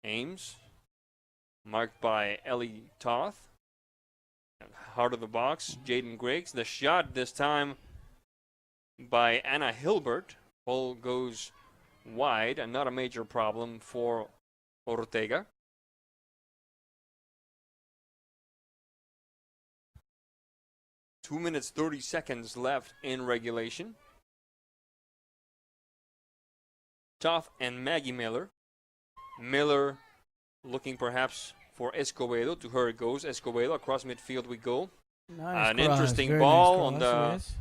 Ames, marked by Ellie Toth. Heart of the box, Jaden Griggs. The shot this time by Anna Hilbert. Ball goes wide, and not a major problem for Ortega. Two minutes, 30 seconds left in regulation. Toth and Maggie Miller. Miller looking perhaps for Escobedo. To her it goes. Escobedo across midfield we go. Nice An cross. interesting Very ball nice on cross,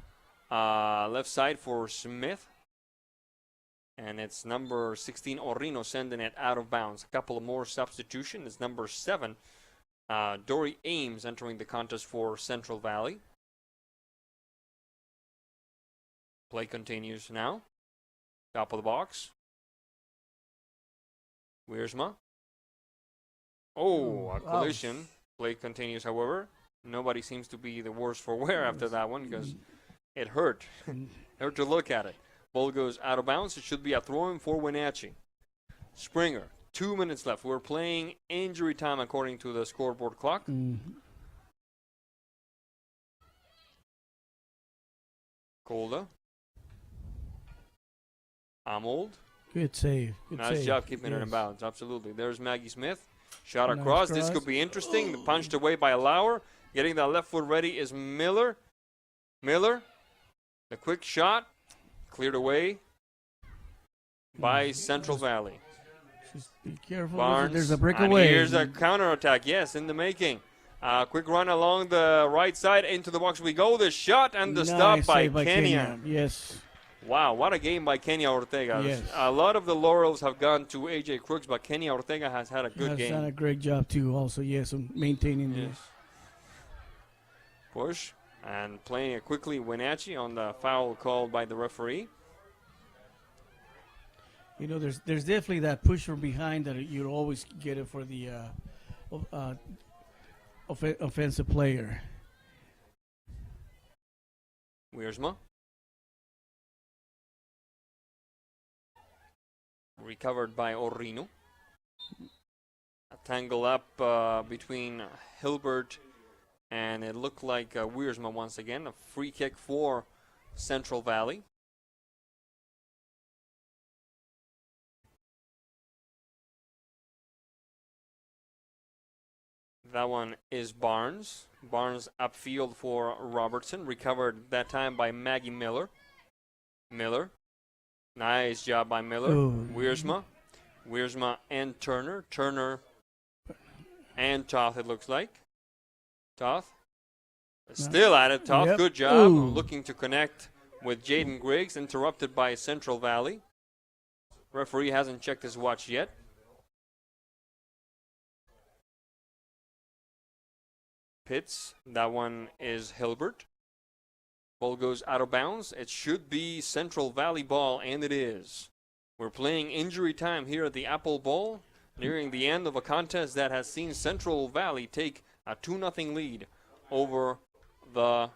the left side for Smith. And it's number 16, Orino, sending it out of bounds. A couple of more substitutions. It's number 7, Dory Ames, entering the contest for Central Valley. Play continues now. Top of the box. Wiersma. Oh, a collision. Play continues, however. Nobody seems to be the worse for wear after that one because it hurt. Hurt to look at it. Ball goes out of bounds. It should be a throw-in for Wenatchee. Springer, 2 minutes left. We're playing injury time according to the scoreboard clock. Golda. Amold. Good save. Nice job keeping it in bounds. Absolutely. There's Maggie Smith. Shot Nice across. This cross. could be interesting. Punched away by Lauer. Getting that left foot ready is Miller. Miller. The quick shot. Cleared away by Central Valley. Just be careful. Barnes. There's a breakaway. And here's a counterattack. Yes, in the making. Quick run along the right side. Into the box we go. The shot and the Nice stop by save by Kenya. Yes. Wow, what a game by Kenya Ortega. Yes. A lot of the laurels have gone to A.J. Crooks, but Kenya Ortega has had a good Has game. done a great job too. Also, yes, on maintaining Yes. Push and playing it quickly. Wenatchee on the foul called by the referee. You know, there's definitely that push from behind that you always get it for the offensive player. Wiersma. Recovered by Orrino. A tangle up between Hilbert and it looked like Wiersma once again. A free kick for Central Valley. That one is Barnes. Barnes upfield for Robertson. Recovered that time by Maggie Miller. Miller. Nice job by Miller. Ooh. Wiersma. Wiersma and Turner. Turner and Toth, it looks like. Toth. Still at it. Toth, Yep. good job. Ooh. Looking to connect with Jaden Griggs. Interrupted by Central Valley. Referee hasn't checked his watch yet. Pitts. That one is Hilbert. Ball goes out of bounds. It should be Central Valley ball, and it is. We're playing injury time here at the Apple Bowl, nearing the end of a contest that has seen Central Valley take a 2-0 lead over the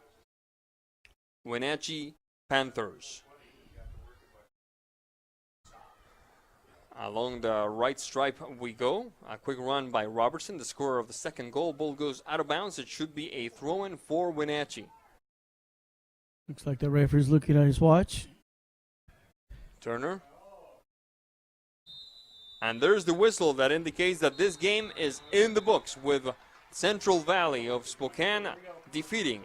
Wenatchee Panthers. Along the right stripe we go. A quick run by Robertson, the scorer of the second goal. Ball goes out of bounds. It should be a throw-in for Wenatchee. Looks like the referee's looking at his watch. Turner. And there's the whistle that indicates that this game is in the books, with Central Valley of Spokane defeating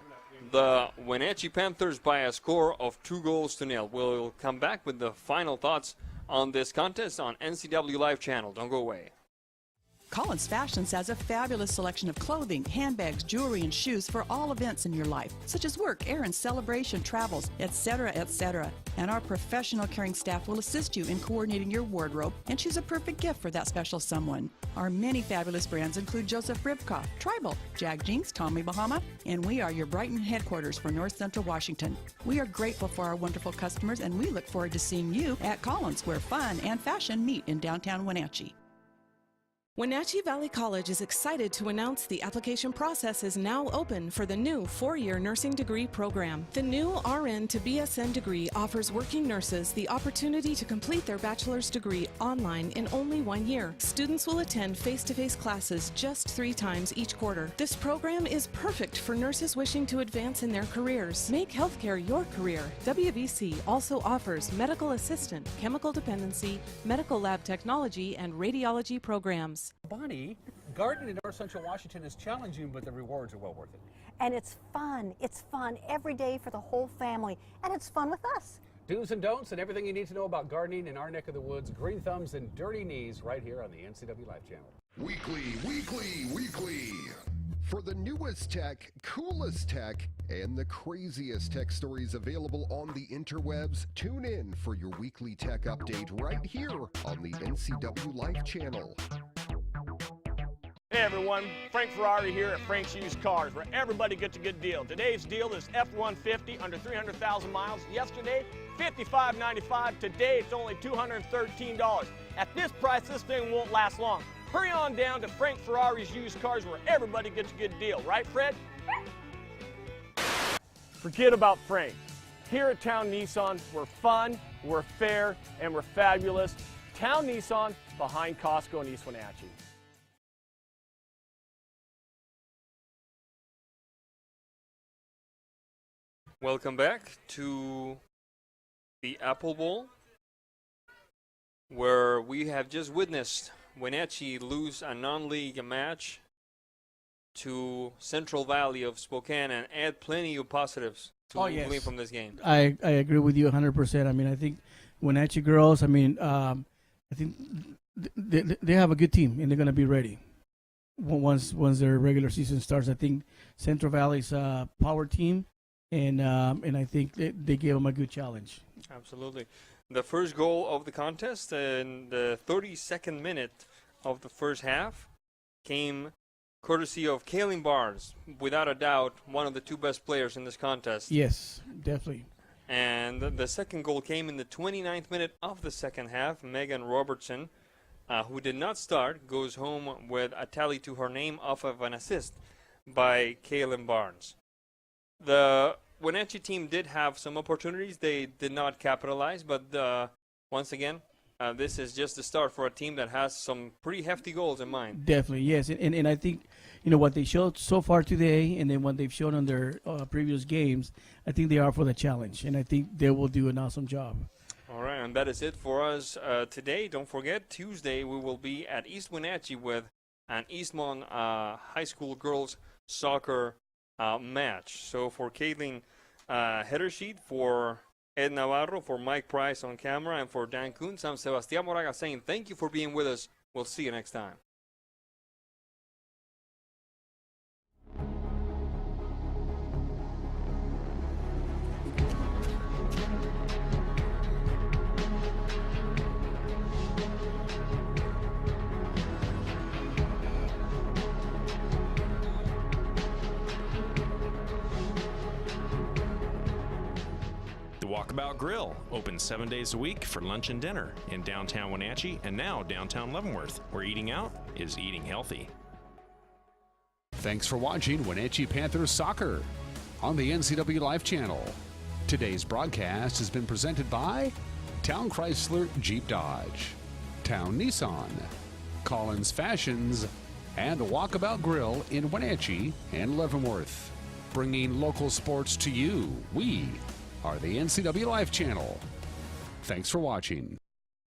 the Wenatchee Panthers by a score of 2-0. We'll come back with the final thoughts on this contest on NCW Live Channel. Don't go away. Collins Fashions has a fabulous selection of clothing, handbags, jewelry, and shoes for all events in your life, such as work, errands, celebration, travels, etc., etc. And our professional caring staff will assist you in coordinating your wardrobe and choose a perfect gift for that special someone. Our many fabulous brands include Joseph Ribkoff, Tribal, Jag Jeans, Tommy Bahama, and we are your Brighton headquarters for North Central Washington. We are grateful for our wonderful customers, and we look forward to seeing you at Collins, where fun and fashion meet in downtown Wenatchee. Wenatchee Valley College is excited to announce the application process is now open for the new 4-year nursing degree program. The new RN to BSN degree offers working nurses the opportunity to complete their bachelor's degree online in only 1 year. Students will attend face-to-face classes just 3 times each quarter. This program is perfect for nurses wishing to advance in their careers. Make healthcare your career. WVC also offers medical assistant, chemical dependency, medical lab technology, and radiology programs. Bonnie, gardening in North Central Washington is challenging, but the rewards are well worth it. And it's fun. It's fun every day for the whole family. And it's fun with us. Do's and don'ts and everything you need to know about gardening in our neck of the woods. Green thumbs and dirty knees right here on the NCW Live Channel. Weekly. For the newest tech, coolest tech, and the craziest tech stories available on the interwebs, tune in for your weekly tech update right here on the NCW Live Channel. Hey everyone, Frank Ferrari here at Frank's Used Cars, where everybody gets a good deal. Today's deal is F-150 under 300,000 miles. Yesterday, $55.95. Today, it's only $213. At this price, this thing won't last long. Hurry on down to Frank Ferrari's Used Cars, where everybody gets a good deal. Right, Fred? Forget about Frank. Here at Town Nissan, we're fun, we're fair, and we're fabulous. Town Nissan, behind Costco in East Wenatchee. Welcome back to the Apple Bowl, where we have just witnessed Wenatchee lose a non-league match to Central Valley of Spokane and add plenty of positives to glean from this game. I agree with you 100%. I mean, I think Wenatchee girls, I mean, I think they have a good team and they're going to be ready once their regular season starts. I think Central Valley's a power team, and I think they gave them a good challenge. Absolutely. The first goal of the contest in the 32nd minute of the first half came courtesy of Kaylin Barnes, without a doubt one of the two best players in this contest. Yes, definitely. And the second goal came in the 29th minute of the second half. Megan Robertson, who did not start, goes home with a tally to her name off of an assist by Kaylin Barnes. The Wenatchee team did have some opportunities. They did not capitalize, but once again, this is just the start for a team that has some pretty hefty goals in mind. Definitely, yes. And I think, what they showed so far today and then what they've shown on their previous games, I think they are for the challenge, and I think they will do an awesome job. All right, and that is it for us today. Don't forget, Tuesday we will be at East Wenatchee with an Eastmont High School girls soccer match. So for Caitlin header sheet, for Ed Navarro, for Mike Price on camera, and for Dan Kuntz, I'm Sebastián Moraga saying thank you for being with us. We'll see you next time. The Walkabout Grill, open 7 days a week for lunch and dinner in downtown Wenatchee and now downtown Leavenworth, where eating out is eating healthy. Thanks for watching Wenatchee Panthers Soccer on the NCW Life Channel. Today's broadcast has been presented by Town Chrysler Jeep Dodge, Town Nissan, Collins Fashions, and the Walkabout Grill in Wenatchee and Leavenworth. Bringing local sports to you, we are the NCW Life Channel. Thanks for watching.